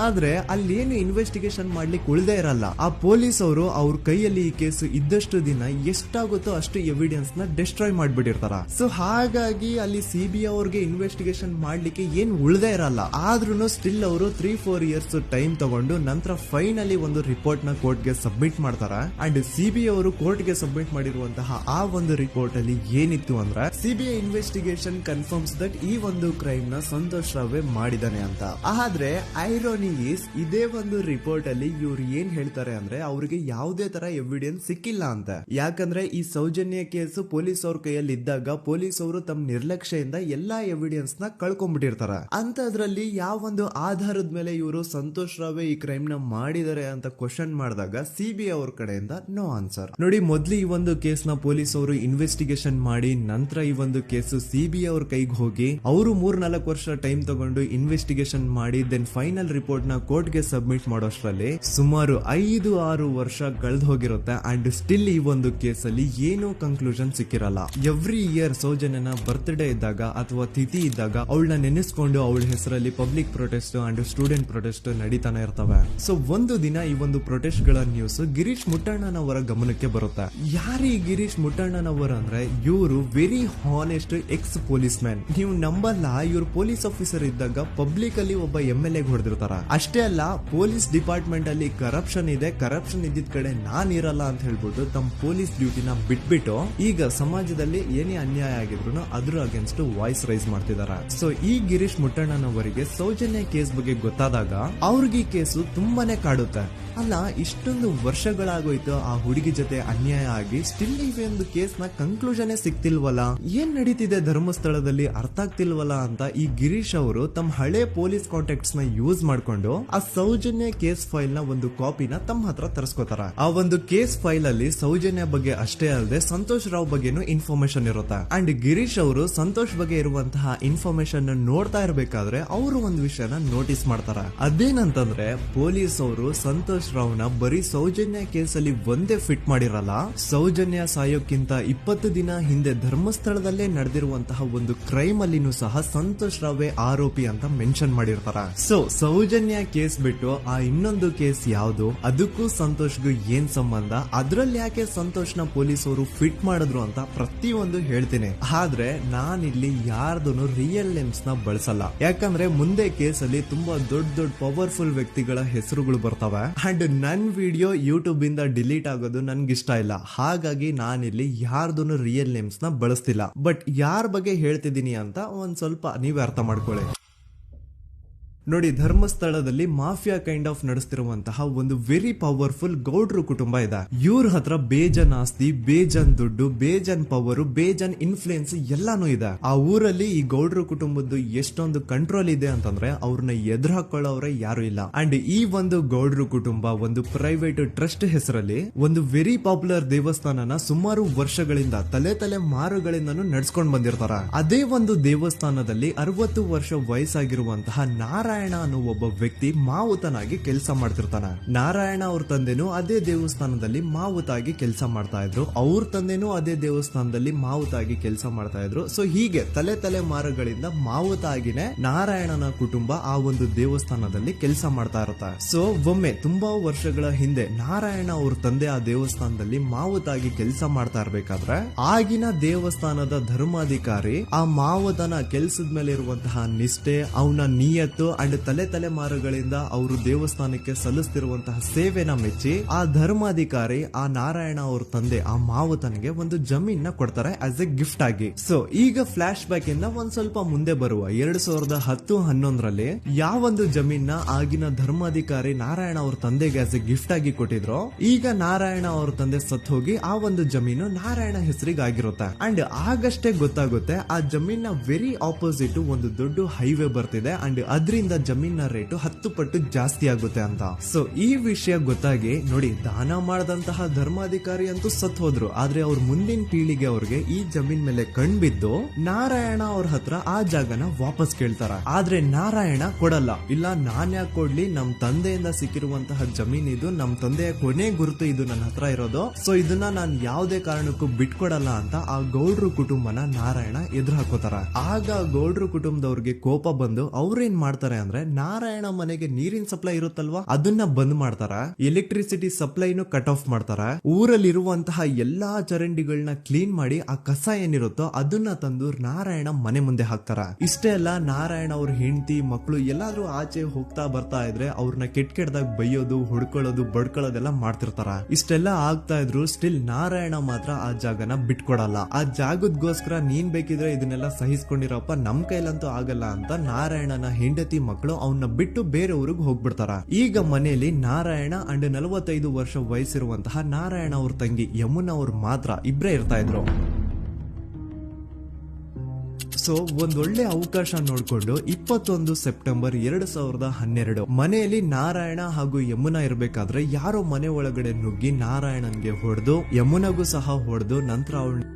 ಆದ್ರೆ ಅಲ್ಲೇನು ಇನ್ವೆಸ್ಟಿಗೇಷನ್ ಮಾಡ್ಲಿಕ್ಕೆ ಉಳ್ದೇ ಇರಲ್ಲ. ಆ ಪೊಲೀಸ್ ಅವರು ಅವ್ರ ಕೈಯಲ್ಲಿ ಈ ಕೇಸು ಇದ್ದಷ್ಟು ದಿನ ಎಷ್ಟಾಗುತ್ತೋ ಅಷ್ಟು ಎವಿಡೆನ್ಸ್ ನ ಡಿಸ್ಟ್ರಾಯ್ ಮಾಡ್ಬಿಟ್ಟಿರ್ತಾರ. ಸೊ ಹಾಗಾಗಿ ಅಲ್ಲಿ ಸಿಬಿಐ ಅವ್ರಿಗೆ ಇನ್ವೆಸ್ಟಿಗೇಷನ್ ಮಾಡ್ಲಿಕ್ಕೆ ಏನ್ ಉಳ್ದೇ ಇರಲ್ಲ. ಆದ್ರೂ ಸ್ಟಿಲ್ ಅವರು 3-4 ಇಯರ್ಸ್ ಟೈಮ್ ತಗೊಂಡು ನಂತರ ಫೈನಲಿ ಒಂದು ರಿಪೋರ್ಟ್ ನ ಕೋರ್ಟ್ ಗೆ ಸಬ್ಮಿಟ್ ಮಾಡ್ತಾರ. ಅಂಡ್ ಸಿಬಿಐ ಅವರು ಕೋರ್ಟ್ ಗೆ ಸಬ್ಮಿಟ್ ಮಾಡಿರುವಂತಹ ಆ ಒಂದು ರಿಪೋರ್ಟ್ ಅಲ್ಲಿ ಏನಿತ್ತು ಅಂದ್ರೆ ಸಿಬಿಐ ಇನ್ವೆಸ್ಟಿಗೇಷನ್ ಕನ್ಫರ್ಮ್ಸ್ ದಟ್ ಈ ಒಂದು ಕ್ರೈಮ್ ನ ಸಂತೋಷ್ ರಾವೇ ಮಾಡಿದಾನೆ ಅಂತ. ಆದ್ರೆ ಐರೋನಿ ಈಸ್ ಇದೇ ಒಂದು ರಿಪೋರ್ಟ್ ಅಲ್ಲಿ ಇವ್ರು ಏನ್ ಹೇಳ್ತಾರೆ ಅಂದ್ರೆ ಅವ್ರಿಗೆ ಯಾವುದೇ ತರ ಎವಿಡೆನ್ಸ್ ಸಿಕ್ಕಿಲ್ಲ ಅಂತ. ಯಾಕಂದ್ರೆ ಈ ಸೌಜನ್ಯ ಕೇಸು ಪೊಲೀಸ್ ಅವ್ರ ಕೈಯಲ್ಲಿ ಇದ್ದಾಗ ಪೊಲೀಸ್ ಅವರು ತಮ್ಮ ನಿರ್ಲಕ್ಷ್ಯದಿಂದ ಎಲ್ಲಾ ಎವಿಡೆನ್ಸ್ ನ ಕಳ್ಕೊಂಡ್ಬಿಟ್ಟಿರ್ತಾರ. ಅಂತದ್ರಲ್ಲಿ ಯಾವ ಒಂದು ಆಧಾರದ ಮೇಲೆ ಇವರು ಸಂತೋಷ್ ರಾವೇ ಈ ಕ್ರೈಮ್ ನ ಮಾಡಿದ್ದಾರೆ ಅಂತ ಕ್ವಶನ್ ಮಾಡಿದಾಗ ಸಿಬಿಐ ಅವ್ರ ಕಡೆಯಿಂದ ನೋ ಆನ್ಸರ್. ನೋಡಿ, ಮೊದ್ಲು ಈ ಒಂದು ಕೇಸ್ ನ ಪೊಲೀಸ್ ಅವರು ಇನ್ವೆಸ್ಟಿಗೇಷನ್ ಮಾಡಿ ನಂತರ ಈ ಒಂದು ಕೇಸು ಸಿಬಿಐ ಅವ್ರ ಕೈಗೆ ಹೋಗಿ ಅವರು 3-4 ವರ್ಷ ಟೈಮ್ ತಗೊಂಡು ಇನ್ವೆಸ್ಟಿಗೇಷನ್ ಮಾಡಿ ದೆನ್ ಫೈನಲ್ ರಿಪೋರ್ಟ್ ನ ಕೋರ್ಟ್ ಗೆ ಸಬ್ಮಿಟ್ ಮಾಡೋಷ್ಟ್ರಲ್ಲಿ ಸುಮಾರು 5-6 ವರ್ಷ ಕಳೆದು ಹೋಗಿರುತ್ತೆ. ಅಂಡ್ ಸ್ಟಿಲ್ ಈ ಒಂದು ಕೇಸ್ ಅಲ್ಲಿ ಏನೂ ಕನ್ಕ್ಲೂಷನ್ ಸಿಕ್ಕಿರಲ್ಲ. ಎವ್ರಿ ಇಯರ್ ಸೌಜನ್ಯನ ಬರ್ತ್ಡೇ ಇದ್ದಾಗ ಅಥವಾ ತಿಥಿ ಇದ್ದಾಗ ಅವಳನ್ನ ನೆನೆಸ್ಕೊಂಡು ಅವಳ ಹೆಸರಲ್ಲಿ public protest and student protest ನಡೀತಾನೆ ಇರ್ತವೆ. ಸೊ ಒಂದು ದಿನ ಈ ಒಂದು ಪ್ರೊಟೆಸ್ಟ್ ಗಳ ನ್ಯೂಸ್ ಗಿರೀಶ್ ಮುಟ್ಟಣ್ಣನವರ ಗಮನಕ್ಕೆ ಬರುತ್ತೆ. ಯಾರೀ ಗಿರೀಶ್ ಮುಟ್ಟಣ್ಣನವರ ಅಂದ್ರೆ ಇವರು very honest X police man. ನೀವು ನಂಬಲ್ಲ, ಇವ್ರು ಪೊಲೀಸ್ ಆಫೀಸರ್ ಇದ್ದಾಗ ಪಬ್ಲಿಕ್ ಅಲ್ಲಿ ಒಬ್ಬ MLA ಹೊಡೆದಿರ್ತಾರ. ಅಷ್ಟೇ ಅಲ್ಲ, ಪೊಲೀಸ್ ಡಿಪಾರ್ಟ್ಮೆಂಟ್ ಅಲ್ಲಿ ಕರಪ್ಷನ್ ಇದೆ, ಕರಪ್ಷನ್ ಇದ್ದಿದ್ ಕಡೆ ನಾನ್ ಇರಲ್ಲ ಅಂತ ಹೇಳ್ಬಿಟ್ಟು ತಮ್ಮ ಪೊಲೀಸ್ ಡ್ಯೂಟಿನ ಬಿಟ್ಬಿಟ್ಟು ಈಗ ಸಮಾಜದಲ್ಲಿ ಏನೇ ಅನ್ಯಾಯ ಆಗಿದ್ರು ಅದ್ರ ಅಗೇನ್ಸ್ಟ್ ವಾಯ್ಸ್ ರೈಸ್ ಮಾಡ್ತಿದಾರ. ಸೊ ಈ ಗಿರೀಶ್ ಮುಟ್ಟಣ್ಣನವರಿಗೆ ಸೌಜನ್ಯ ಕೇಸ್ ಬಗ್ಗೆ ಗೊತ್ತಾದಾಗ ಅವ್ರಿಗೆ ಈ ಕೇಸು ತುಂಬಾನೇ ಕಾಡುತ್ತೆ. ಅಲ್ಲ, ಇಷ್ಟೊಂದು ವರ್ಷಗಳಾಗೋಯ್ತು ಆ ಹುಡುಗಿ ಜೊತೆ ಅನ್ಯಾಯ ಆಗಿ, ಸ್ಟಿಲ್ ಈ ಒಂದು ಕೇಸ್ ನ ಕನ್ಕ್ಲೂಷನ್ ಸಿಕ್ತಿಲ್ವಲ್ಲ, ಏನ್ ನಡೀತಿದೆ ಧರ್ಮಸ್ಥಳದಲ್ಲಿ ಅರ್ಥ ಆಗ್ತಿಲ್ವಲ್ಲ ಅಂತ ಈ ಗಿರೀಶ್ ಅವರು ತಮ್ಮ ಹಳೆ ಪೊಲೀಸ್ ಕಾಂಟ್ಯಾಕ್ಟ್ಸ್ ನ ಯೂಸ್ ಮಾಡ್ಕೊಂಡು ಆ ಸೌಜನ್ಯ ಕೇಸ್ ಫೈಲ್ ನ ಒಂದು ಕಾಪಿನ ತಮ್ಮ ಹತ್ರ ತರಿಸ್ಕೋತಾರ. ಆ ಒಂದು ಕೇಸ್ ಫೈಲ್ ಅಲ್ಲಿ ಸೌಜನ್ಯ ಬಗ್ಗೆ ಅಷ್ಟೇ ಅಲ್ಲದೆ ಸಂತೋಷ್ ರಾವ್ ಬಗ್ಗೆನೂ ಇನ್ಫಾರ್ಮೇಶನ್ ಇರುತ್ತೆ. ಅಂಡ್ ಗಿರೀಶ್ ಅವರು ಸಂತೋಷ್ ಬಗ್ಗೆ ಇರುವಂತಹ ಇನ್ಫಾರ್ಮೇಶನ್ ನೋಡ್ತಾ ಇರ್ಬೇಕಾದ್ರೆ ಅವರು ಒಂದು ವಿಷಯನ ನೋಟಿಸ್ ಮಾಡ್ತಾರ. ಅದೇನಂತಂದ್ರೆ ಪೊಲೀಸ್ ಅವರು ಸಂತೋಷ್ ರಾವ್ನ ಬರೀ ಸೌಜನ್ಯ ಕೇಸಲ್ಲಿ ಒಂದೇ ಫಿಟ್ ಮಾಡಿರಲ್ಲ, ಸೌಜನ್ಯ ಸಾಯೋಕ್ಕಿಂತ 20 ದಿನ ಹಿಂದೆ ಧರ್ಮಸ್ಥಳದಲ್ಲೇ ನಡೆದಿರುವಂತಹ ಒಂದು ಕ್ರೈಮ್ ಅಲ್ಲಿನೂ ಸಹ ಸಂತೋಷ್ ರಾವೇ ಆರೋಪಿ ಅಂತ ಮೆನ್ಷನ್ ಮಾಡಿರ್ತಾರ. ಸೊ ಸೌಜನ್ಯ ಕೇಸ್ ಬಿಟ್ಟು ಆ ಇನ್ನೊಂದು ಕೇಸ್ ಯಾವ್ದು, ಅದಕ್ಕೂ ಸಂತೋಷ್ಗೂ ಏನ್ ಸಂಬಂಧ, ಅದ್ರಲ್ಲಿ ಯಾಕೆ ಸಂತೋಷ್ನ ಪೊಲೀಸ್ ಅವರು ಫಿಟ್ ಮಾಡಿದ್ರು ಅಂತ ಪ್ರತಿಯೊಂದು ಹೇಳ್ತೀನಿ. ಆದ್ರೆ ನಾನಿಲ್ಲಿ ಯಾರ್ದು ರಿಯಲ್ ನೇಮ್ಸ್ ನ ಬಳಸಲ್ಲ. ಯಾಕಂದ್ರೆ ಮುಂದೆ ಕೇಸಲ್ಲಿ ತುಂಬಾ ದೊಡ್ಡ ಪವರ್ಫುಲ್ ವ್ಯಕ್ತಿಗಳ ಹೆಸರುಗಳು ಬರ್ತವೆ. ಅಂಡ್ ನನ್ ವಿಡಿಯೋ ಯೂಟ್ಯೂಬ್ ಇಂದ ಡಿಲೀಟ್ ಆಗೋದು ನನ್ಗೆ ಇಷ್ಟ ಇಲ್ಲ. ಹಾಗಾಗಿ ನಾನಿಲ್ಲಿ ಯಾರ್ದು ರಿಯಲ್ ನೇಮ್ಸ್ ನ ಬಳಸ್ತಿಲ್ಲ. ಬಟ್ ಯಾರ ಬಗ್ಗೆ ಹೇಳ್ತಿದ್ದೀನಿ ಅಂತ ಒಂದ್ ಸ್ವಲ್ಪ ನೀವೇ ಅರ್ಥ ಮಾಡ್ಕೊಳ್ಳಿ. ನೋಡಿ, ಧರ್ಮಸ್ಥಳದಲ್ಲಿ ಮಾಫಿಯಾ ಕೈಂಡ್ ಆಫ್ ನಡೆಸ್ತಿರುವಂತಹ ಒಂದು ವೆರಿ ಪವರ್ಫುಲ್ ಗೌಡ್ರು ಕುಟುಂಬ ಇದೆ. ಇವ್ರ ಹತ್ರ ಬೇಜನ್ ಆಸ್ತಿ, ಬೇಜನ್ ದುಡ್ಡು, ಬೇಜನ್ ಪವರ್, ಬೇಜನ್ ಇನ್ಫ್ಲೂಯೆನ್ಸ್ ಎಲ್ಲಾನು ಇದೆ. ಆ ಊರಲ್ಲಿ ಈ ಗೌಡ್ರು ಕುಟುಂಬದ್ದು ಎಷ್ಟೊಂದು ಕಂಟ್ರೋಲ್ ಇದೆ ಅಂತಂದ್ರೆ ಅವ್ರನ್ನ ಎದುರು ಹಾಕೊಳ್ಳೋರೆ ಯಾರು ಇಲ್ಲ. ಅಂಡ್ ಈ ಒಂದು ಗೌಡ್ರು ಕುಟುಂಬ ಒಂದು ಪ್ರೈವೇಟ್ ಟ್ರಸ್ಟ್ ಹೆಸರಲ್ಲಿ ಒಂದು ವೆರಿ ಪಾಪ್ಯುಲರ್ ದೇವಸ್ಥಾನನ ಸುಮಾರು ವರ್ಷಗಳಿಂದ ತಲೆ ಮಾರುಗಳಿಂದನೂ ನಡ್ಸ್ಕೊಂಡ್ ಬಂದಿರ್ತಾರ. ಅದೇ ಒಂದು ದೇವಸ್ಥಾನದಲ್ಲಿ 60 ವರ್ಷ ವಯಸ್ಸಾಗಿರುವಂತಹ ನಾರಾಯಣ ಅನ್ನೋ ಒಬ್ಬ ವ್ಯಕ್ತಿ ಮಾವುತನಾಗಿ ಕೆಲಸ ಮಾಡ್ತಿರ್ತಾನ. ನಾರಾಯಣ ಅವ್ರ ತಂದೆನೂ ಅದೇ ದೇವಸ್ಥಾನದಲ್ಲಿ ಮಾವುತಾಗಿ ಕೆಲಸ ಮಾಡ್ತಾ ಇದ್ರು, ಅವ್ರ ತಂದೆನೂ ಅದೇ ದೇವಸ್ಥಾನದಲ್ಲಿ ಮಾವುತಾಗಿ ಕೆಲಸ ಮಾಡ್ತಾ ಇದ್ರು. ಸೊ ಹೀಗೆ ತಲೆ ಮಾರುಗಳಿಂದ ಮಾವುತ ಆಗಿನೇ ನಾರಾಯಣನ ಕುಟುಂಬ ಆ ಒಂದು ದೇವಸ್ಥಾನದಲ್ಲಿ ಕೆಲಸ ಮಾಡ್ತಾ ಇರುತ್ತೆ. ಸೊ ಒಮ್ಮೆ ತುಂಬಾ ವರ್ಷಗಳ ಹಿಂದೆ ನಾರಾಯಣ ಅವ್ರ ತಂದೆ ಆ ದೇವಸ್ಥಾನದಲ್ಲಿ ಮಾವುತಾಗಿ ಕೆಲಸ ಮಾಡ್ತಾ ಇರ್ಬೇಕಾದ್ರೆ ಆಗಿನ ದೇವಸ್ಥಾನದ ಧರ್ಮಾಧಿಕಾರಿ ಆ ಮಾವುತನ ಕೆಲ್ಸದ ಮೇಲೆ ಇರುವಂತಹ ನಿಷ್ಠೆ, ಅವನ ನಿಯತ್ತು ಅಂಡ್ ತಲೆಮಾರುಗಳಿಂದ ಅವರು ದೇವಸ್ಥಾನಕ್ಕೆ ಸಲ್ಲಿಸ್ತಿರುವಂತಹ ಸೇವೆನ ಮೆಚ್ಚಿ ಆ ಧರ್ಮಾಧಿಕಾರಿ ಆ ನಾರಾಯಣ ಅವ್ರ ತಂದೆ ಆ ಮಾವುತನಿಗೆ ಒಂದು ಜಮೀನ್ ಕೊಡ್ತಾರೆ ಆಸ್ ಎ ಗಿಫ್ಟ್ ಆಗಿ. ಸೊ ಈಗ ಫ್ಲಾಶ್ ಬ್ಯಾಕ್ ಇಂದ ಒಂದ್ ಸ್ವಲ್ಪ ಮುಂದೆ ಬರುವ 2010-11ರಲ್ಲಿ ಯಾವೊಂದು ಜಮೀನ ಆಗಿನ ಧರ್ಮಾಧಿಕಾರಿ ನಾರಾಯಣ ಅವ್ರ ತಂದೆಗೆ ಆಸ್ ಎ ಗಿಫ್ಟ್ ಆಗಿ ಕೊಟ್ಟಿದ್ರು, ಈಗ ನಾರಾಯಣ ಅವ್ರ ತಂದೆ ಸತ್ ಹೋಗಿ ಆ ಒಂದು ಜಮೀನು ನಾರಾಯಣ ಹೆಸರಿಗೆ ಆಗಿರುತ್ತೆ. ಅಂಡ್ ಆಗಷ್ಟೇ ಗೊತ್ತಾಗುತ್ತೆ ಆ ಜಮೀನ ವೆರಿ ಆಪೋಸಿಟ್ ಒಂದು ದೊಡ್ಡ ಹೈವೇ ಬರ್ತಿದೆ ಅಂಡ್ ಅದರಿಂದ ಜಮೀನ ರೇಟು 10 ಪಟ್ಟು ಜಾಸ್ತಿ ಆಗುತ್ತೆ ಅಂತ. ಸೊ ಈ ವಿಷಯ ಗೊತ್ತಾಗಿ ನೋಡಿ ದಾನ ಮಾಡದಂತಹ ಧರ್ಮಾಧಿಕಾರಿ ಅಂತೂ ಸತ್ ಹೋದ್ರು, ಆದ್ರೆ ಅವ್ರ ಮುಂದಿನ ಪೀಳಿಗೆ ಅವ್ರಿಗೆ ಈ ಜಮೀನ್ ಮೇಲೆ ಕಣ್ಬಿದ್ದು ನಾರಾಯಣ ಅವ್ರ ಹತ್ರ ಆ ಜಾಗನ ವಾಪಸ್ ಕೇಳ್ತಾರ. ಆದ್ರೆ ನಾರಾಯಣ ಕೊಡಲ್ಲ. ಇಲ್ಲ ನಾನ್ ಯಾಕೆ ಕೊಡ್ಲಿ, ನಮ್ ತಂದೆಯಿಂದ ಸಿಕ್ಕಿರುವಂತಹ ಜಮೀನ್ ಇದು, ನಮ್ ತಂದೆಯ ಕೊನೆ ಗುರುತು ಇದು ನನ್ನ ಹತ್ರ ಇರೋದು, ಸೊ ಇದನ್ನ ನಾನ್ ಯಾವುದೇ ಕಾರಣಕ್ಕೂ ಬಿಟ್ಕೊಡಲ್ಲ ಅಂತ ಆ ಗೌಡ್ರು ಕುಟುಂಬನ ನಾರಾಯಣ ಎದುರು ಹಾಕೋತಾರ. ಆಗ ಗೌಡ್ರು ಕುಟುಂಬದವ್ರಿಗೆ ಕೋಪ ಬಂದು ಅವ್ರೇನ್ ಮಾಡ್ತಾರೆ ಅಂದ್ರೆ ನಾರಾಯಣ ಮನೆಗೆ ನೀರಿನ ಸಪ್ಲೈ ಇರುತ್ತಲ್ವಾ ಅದನ್ನ ಬಂದ್ ಮಾಡ್ತಾರ, ಎಲೆಕ್ಟ್ರಿಸಿಟಿ ಸಪ್ಲೈನು ಕಟ್ ಆಫ್ ಮಾಡ್ತಾರ, ಊರಲ್ಲಿರುವಂತಹ ಎಲ್ಲಾ ಚರಂಡಿಗಳನ್ನ ಕ್ಲೀನ್ ಮಾಡಿ ಆ ಕಸ ಏನಿರುತ್ತೋ ಅದನ್ನ ತಂದು ನಾರಾಯಣ ಮನೆ ಮುಂದೆ ಹಾಕ್ತಾರ. ಇಷ್ಟೇ ಅಲ್ಲ, ನಾರಾಯಣ ಅವ್ರ ಹೆಂಡತಿ ಮಕ್ಕಳು ಎಲ್ಲಾದ್ರೂ ಆಚೆ ಹೋಗ್ತಾ ಬರ್ತಾ ಇದ್ರೆ ಅವ್ರನ್ನ ಕೆಟ್ಟದಾಗ ಬೈಯೋದು, ಹೊಡ್ಕೊಳ್ಳೋದು, ಬಡ್ಕೊಳ್ಳೋದೆಲ್ಲ ಮಾಡ್ತಿರ್ತಾರ. ಇಷ್ಟೆಲ್ಲ ಆಗ್ತಾ ಇದ್ರು ಸ್ಟಿಲ್ ನಾರಾಯಣ ಮಾತ್ರ ಆ ಜಾಗನ ಬಿಟ್ಕೊಡಲ್ಲ. ಆ ಜಾಗದ್ಗೋಸ್ಕರ ನೀನ್ ಬೇಕಿದ್ರೆ ಇದನ್ನೆಲ್ಲ ಸಹಿಸ್ಕೊಂಡಿರಪ್ಪ, ನಮ್ ಕೈಲಂತೂ ಆಗಲ್ಲ ಅಂತ ನಾರಾಯಣನ ಹೆಂಡತಿ ಮಕ್ಕಳು ಅವನ್ನ ಬಿಟ್ಟು ಬೇರೆ ಊರಿಗೆ ಹೋಗ್ಬಿಡ್ತಾರ. ಈಗ ಮನೆಯಲ್ಲಿ ನಾರಾಯಣ ಅಂಡ್ 45 ವರ್ಷ ವಯಸ್ಸಿರುವಂತಹ ನಾರಾಯಣ ಅವ್ರ ತಂಗಿ ಯಮುನಾ ಅವ್ರು ಮಾತ್ರ ಇಬ್ರೇ ಇರ್ತಾ ಇದ್ರು. ಸೊ ಒಂದೊಳ್ಳೆ ಅವಕಾಶ ನೋಡ್ಕೊಂಡು 21 ಸೆಪ್ಟೆಂಬರ್ 2012 ಮನೆಯಲ್ಲಿ ನಾರಾಯಣ ಹಾಗೂ ಯಮುನಾ ಇರ್ಬೇಕಾದ್ರೆ ಯಾರೋ ಮನೆ ಒಳಗಡೆ ನುಗ್ಗಿ ನಾರಾಯಣನ್ಗೆ ಹೊಡೆದು ಯಮುನಾಗೂ ಸಹ ಹೊಡೆದು ನಂತರ ಅವಳು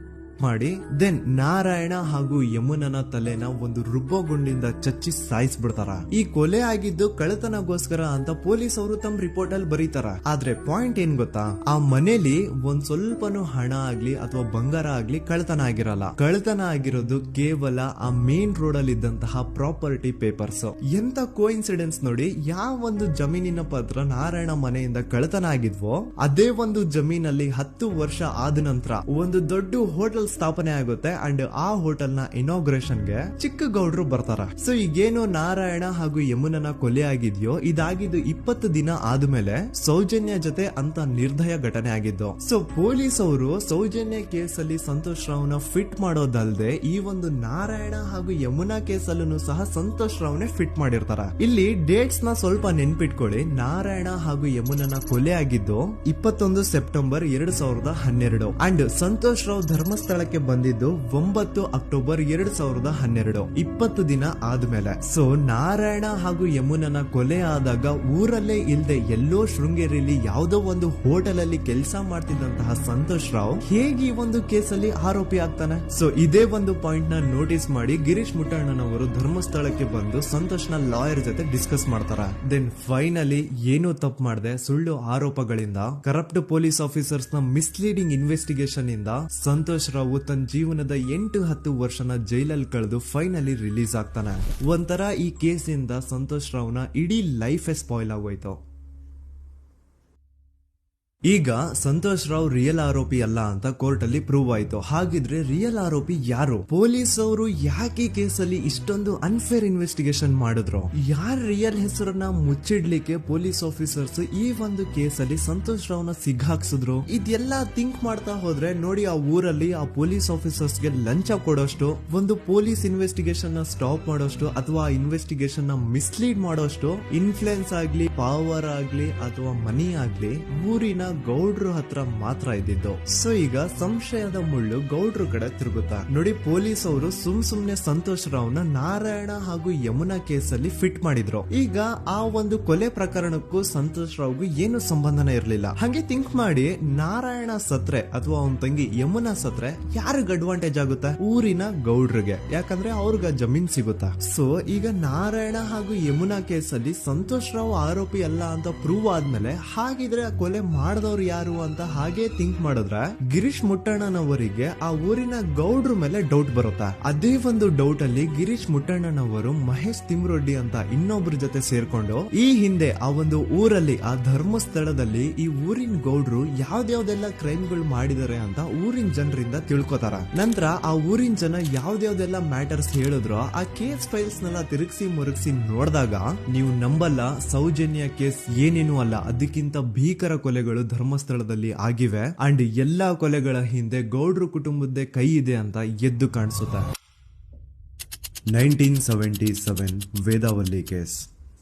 ಮಾಡಿ ದೆನ್ ನಾರಾಯಣ ಹಾಗೂ ಯಮುನನ ತಲೆನ ಒಂದು ರುಬ್ಬಗುಂಡಿಂದ ಚಚ್ಚಿ ಸಾಯಿಸ್ಬಿಡ್ತಾರ. ಈ ಕೊಲೆ ಆಗಿದ್ದು ಕಳ್ಳತನಗೋಸ್ಕರ ಅಂತ ಪೊಲೀಸ್ ಅವರು ತಮ್ಮ ರಿಪೋರ್ಟ್ ಅಲ್ಲಿ ಬರೀತಾರ. ಆದ್ರೆ ಪಾಯಿಂಟ್ ಏನ್ ಗೊತ್ತಾ, ಆ ಮನೇಲಿ ಒಂದ್ ಸ್ವಲ್ಪನೂ ಹಣ ಆಗ್ಲಿ ಅಥವಾ ಬಂಗಾರ ಆಗ್ಲಿ ಕಳ್ಳತನ ಆಗಿರಲ್ಲ. ಕಳ್ಳತನ ಆಗಿರೋದು ಕೇವಲ ಆ ಮೇನ್ ರೋಡ್ ಅಲ್ಲಿ ಇದ್ದಂತಹ ಪ್ರಾಪರ್ಟಿ ಪೇಪರ್ಸ್. ಎಂತ ಕೋಇನ್ಸಿಡೆನ್ಸ್ ನೋಡಿ, ಯಾವ ಒಂದು ಜಮೀನಿನ ಪತ್ರ ನಾರಾಯಣ ಮನೆಯಿಂದ ಕಳ್ಳತನ ಆಗಿದ್ವೋ ಅದೇ ಒಂದು ಜಮೀನಲ್ಲಿ 10 ವರ್ಷ ಆದ ನಂತರ ಒಂದು ದೊಡ್ಡ ಹೋಟೆಲ್ ಸ್ಥಾಪನೆ ಆಗುತ್ತೆ ಅಂಡ್ ಆ ಹೋಟೆಲ್ ನ ಇನಾಗ್ರೇಷನ್ ಗೆ ಚಿಕ್ಕ ಗೌಡ್ರು ಬರ್ತಾರ. ಸೊ ಈಗೇನು ನಾರಾಯಣ ಹಾಗೂ ಯಮುನನ ಕೊಲೆ ಆಗಿದ್ಯೋ ಇದಾಗಿದ್ದು 20 ದಿನ ಆದ್ಮೇಲೆ ಸೌಜನ್ಯ ಜೊತೆ ಅಂತ ನಿರ್ದಯ ಘಟನೆ ಆಗಿದ್ದು. ಸೊ ಪೊಲೀಸ್ ಅವರು ಸೌಜನ್ಯ ಕೇಸ್ ಅಲ್ಲಿ ಸಂತೋಷ್ ರಾವ್ನ ಫಿಟ್ ಮಾಡೋದಲ್ದೆ ಈ ಒಂದು ನಾರಾಯಣ ಹಾಗೂ ಯಮುನಾ ಕೇಸ್ ಅಲ್ಲೂ ಸಹ ಸಂತೋಷ್ ರಾವ್ನೆ ಫಿಟ್ ಮಾಡಿರ್ತಾರ. ಇಲ್ಲಿ ಡೇಟ್ಸ್ ನ ಸ್ವಲ್ಪ ನೆನ್ಪಿಟ್ಕೊಳ್ಳಿ. ನಾರಾಯಣ ಹಾಗೂ ಯಮುನನ ಕೊಲೆ ಆಗಿದ್ದು 21 ಸೆಪ್ಟೆಂಬರ್ 2012 ಅಂಡ್ ಸಂತೋಷ್ ರಾವ್ ಧರ್ಮಸ್ಥಳಕ್ಕೆ ಬಂದಿದ್ದು 9 ಅಕ್ಟೋಬರ್ 2012, 20 ದಿನ ಆದ್ಮೇಲೆ. ಸೊ ನಾರಾಯಣ ಹಾಗೂ ಯಮುನನ ಕೊಲೆ ಆದಾಗ ಊರಲ್ಲೇ ಇಲ್ದೆ ಎಲ್ಲೋ ಶೃಂಗೇರಿಯಲ್ಲಿ ಯಾವುದೋ ಒಂದು ಹೋಟೆಲ್ ಅಲ್ಲಿ ಕೆಲಸ ಮಾಡ್ತಿದ್ದಂತಹ ಸಂತೋಷ್ ರಾವ್ ಹೇಗೆ ಈ ಒಂದು ಕೇಸಲ್ಲಿ ಆರೋಪಿ ಆಗ್ತಾನೆ? ಸೊ ಇದೇ ಒಂದು ಪಾಯಿಂಟ್ ನ ನೋಟಿಸ್ ಮಾಡಿ ಗಿರೀಶ್ ಮುಟ್ಟಣ್ಣನವರು ಧರ್ಮಸ್ಥಳಕ್ಕೆ ಬಂದು ಸಂತೋಷ್ ನ ಲಾಯರ್ ಜೊತೆ ಡಿಸ್ಕಸ್ ಮಾಡ್ತಾರ. ದೆನ್ ಫೈನಲಿ ಏನೋ ತಪ್ಪು ಮಾಡದೆ ಸುಳ್ಳು ಆರೋಪಗಳಿಂದ ಕರಪ್ಟ್ ಪೊಲೀಸ್ ಆಫೀಸರ್ಸ್ ನ ಮಿಸ್ಲೀಡಿಂಗ್ ಇನ್ವೆಸ್ಟಿಗೇಷನ್ ಇಂದ ಸಂತೋಷ್ ರಾವ್ ತನ್ನ ಜೀವನದ 8-10 ವರ್ಷನ ಜೈಲಲ್ಲಿ ಕಳೆದು ಫೈನಲಿ ರಿಲೀಸ್ ಆಗ್ತಾನೆ. ಒಂಥರ ಈ ಕೇಸಿಂದ ಸಂತೋಷ್ ರಾವ್ನ ಇಡೀ ಲೈಫ್ ಸ್ಪಾಯ್ಲ್ ಆಗೋಯ್ತು. ಈಗ ಸಂತೋಷ್ ರಾವ್ ರಿಯಲ್ ಆರೋಪಿ ಅಲ್ಲ ಅಂತ ಕೋರ್ಟ್ ಅಲ್ಲಿ ಪ್ರೂವ್ ಆಯ್ತು. ಹಾಗಿದ್ರೆ ರಿಯಲ್ ಆರೋಪಿ ಯಾರು? ಪೊಲೀಸ್ ಅವರು ಯಾಕೆ ಕೇಸಲ್ಲಿ ಇಷ್ಟೊಂದು ಅನ್ಫೇರ್ ಇನ್ವೆಸ್ಟಿಗೇಷನ್ ಮಾಡಿದ್ರು? ಯಾರ ರಿಯಲ್ ಹೆಸರನ್ನ ಮುಚ್ಚಿಡ್ಲಿಕ್ಕೆ ಪೊಲೀಸ್ ಆಫೀಸರ್ಸ್ ಈ ಒಂದು ಕೇಸಲ್ಲಿ ಸಂತೋಷ್ ರಾವ್ನ ಸಿಗ್ಹಾಕ್ಸಿದ್ರು? ಇದೆಲ್ಲ ಥಿಂಕ್ ಮಾಡ್ತಾ ಹೋದ್ರೆ ನೋಡಿ ಆ ಊರಲ್ಲಿ ಆ ಪೊಲೀಸ್ ಆಫೀಸರ್ಸ್ ಗೆ ಲಂಚ ಕೊಡೋಷ್ಟು, ಒಂದು ಪೊಲೀಸ್ ಇನ್ವೆಸ್ಟಿಗೇಷನ್ ನ ಸ್ಟಾಪ್ ಮಾಡೋಷ್ಟು ಅಥವಾ ಇನ್ವೆಸ್ಟಿಗೇಷನ್ ನ ಮಿಸ್ಲೀಡ್ ಮಾಡೋಷ್ಟು ಇನ್ಫ್ಲೂಯೆನ್ಸ್ ಆಗ್ಲಿ, ಪವರ್ ಆಗ್ಲಿ ಅಥವಾ ಮನಿ ಆಗ್ಲಿ ಊರಿನ ಗೌಡ್ರು ಹತ್ರ ಮಾತ್ರ ಇದ್ದಿದ್ದು. ಸೊ ಈಗ ಸಂಶಯದ ಮುಳ್ಳು ಗೌಡ್ರು ಕಡೆ ತಿರುಗುತ್ತಾ ನೋಡಿ. ಪೊಲೀಸ್ ಅವರು ಸುಮ್ನೆ ಸಂತೋಷ್ ರಾವ್ನ ನಾರಾಯಣ ಹಾಗೂ ಯಮುನಾ ಕೇಸಲ್ಲಿ ಫಿಟ್ ಮಾಡಿದ್ರು. ಈಗ ಆ ಒಂದು ಕೊಲೆ ಪ್ರಕರಣಕ್ಕೂ ಸಂತೋಷ್ ರಾವ್ಗೂ ಏನು ಸಂಬಂಧನ ಇರ್ಲಿಲ್ಲ. ಹಂಗೆ ಥಿಂಕ್ ಮಾಡಿ ನಾರಾಯಣ ಸತ್ರೆ ಅಥವಾ ಅವನ ತಂಗಿ ಯಮುನಾ ಸತ್ರೆ ಯಾರಿಗ ಅಡ್ವಾಂಟೇಜ್ ಆಗುತ್ತೆ? ಊರಿನ ಗೌಡ್ರಿಗೆ, ಯಾಕಂದ್ರೆ ಅವ್ರಿಗ ಜಮೀನ್ ಸಿಗುತ್ತಾ. ಸೊ ಈಗ ನಾರಾಯಣ ಹಾಗೂ ಯಮುನಾ ಕೇಸಲ್ಲಿ ಸಂತೋಷ್ ರಾವ್ ಆರೋಪಿ ಅಲ್ಲ ಅಂತ ಪ್ರೂವ್ ಆದ್ಮೇಲೆ ಹಾಗಿದ್ರೆ ಆ ಕೊಲೆ ಮಾಡಿದವ್ರು ಯಾರು ಅಂತ ಹಾಗೆ ಥಿಂಕ್ ಮಾಡಿದ್ರೆ ಗಿರೀಶ್ ಮುಟ್ಟಣ್ಣನವರಿಗೆ ಆ ಊರಿನ ಗೌಡ್ರ ಮೇಲೆ ಡೌಟ್ ಬರುತ್ತೆ. ಅದೇ ಒಂದು ಡೌಟ್ ಅಲ್ಲಿ ಗಿರೀಶ್ ಮುಟ್ಟಣ್ಣನವರು ಮಹೇಶ್ ತಿಮ್ರೊಡ್ಡಿ ಅಂತ ಇನ್ನೊಬ್ರ ಜೊತೆ ಸೇರ್ಕೊಂಡು ಈ ಹಿಂದೆ ಆ ಒಂದು ಊರಲ್ಲಿ ಆ ಧರ್ಮಸ್ಥಳದಲ್ಲಿ ಈ ಊರಿನ ಗೌಡ್ರು ಯಾವ್ದಾವ್ದೆಲ್ಲ ಕ್ರೈಮ್ಗಳು ಮಾಡಿದಾರೆ ಅಂತ ಊರಿನ ಜನರಿಂದ ತಿಳ್ಕೊತಾರ. ನಂತರ ಆ ಊರಿನ ಜನ ಯಾವ್ದಾವ್ದೆಲ್ಲ ಮ್ಯಾಟರ್ಸ್ ಹೇಳಿದ್ರು ಆ ಕೇಸ್ ಫೈಲ್ಸ್ ನೆಲ್ಲ ತಿರುಗಿಸಿ ಮುರುಗಿಸಿ ನೋಡಿದಾಗ ನೀವು ನಂಬಲ್ಲ, ಸೌಜನ್ಯ ಕೇಸ್ ಏನೇನು ಅಲ್ಲ, ಅದಕ್ಕಿಂತ ಭೀಕರ ಕೊಲೆಗಳು ಧರ್ಮಸ್ಥಳದಲ್ಲಿ ಆಗಿವೆ ಅಂಡ್ ಎಲ್ಲಾ ಕೊಲೆಗಳ ಹಿಂದೆ ಗೌಡ್ರು ಕುಟುಂಬದ್ದೇ ಕೈ ಇದೆ ಅಂತ ಎದ್ದು ಕಾಣಿಸುತ್ತೆ. 1977 ವೇದಾವಲ್ಲಿ ಕೇಸ್.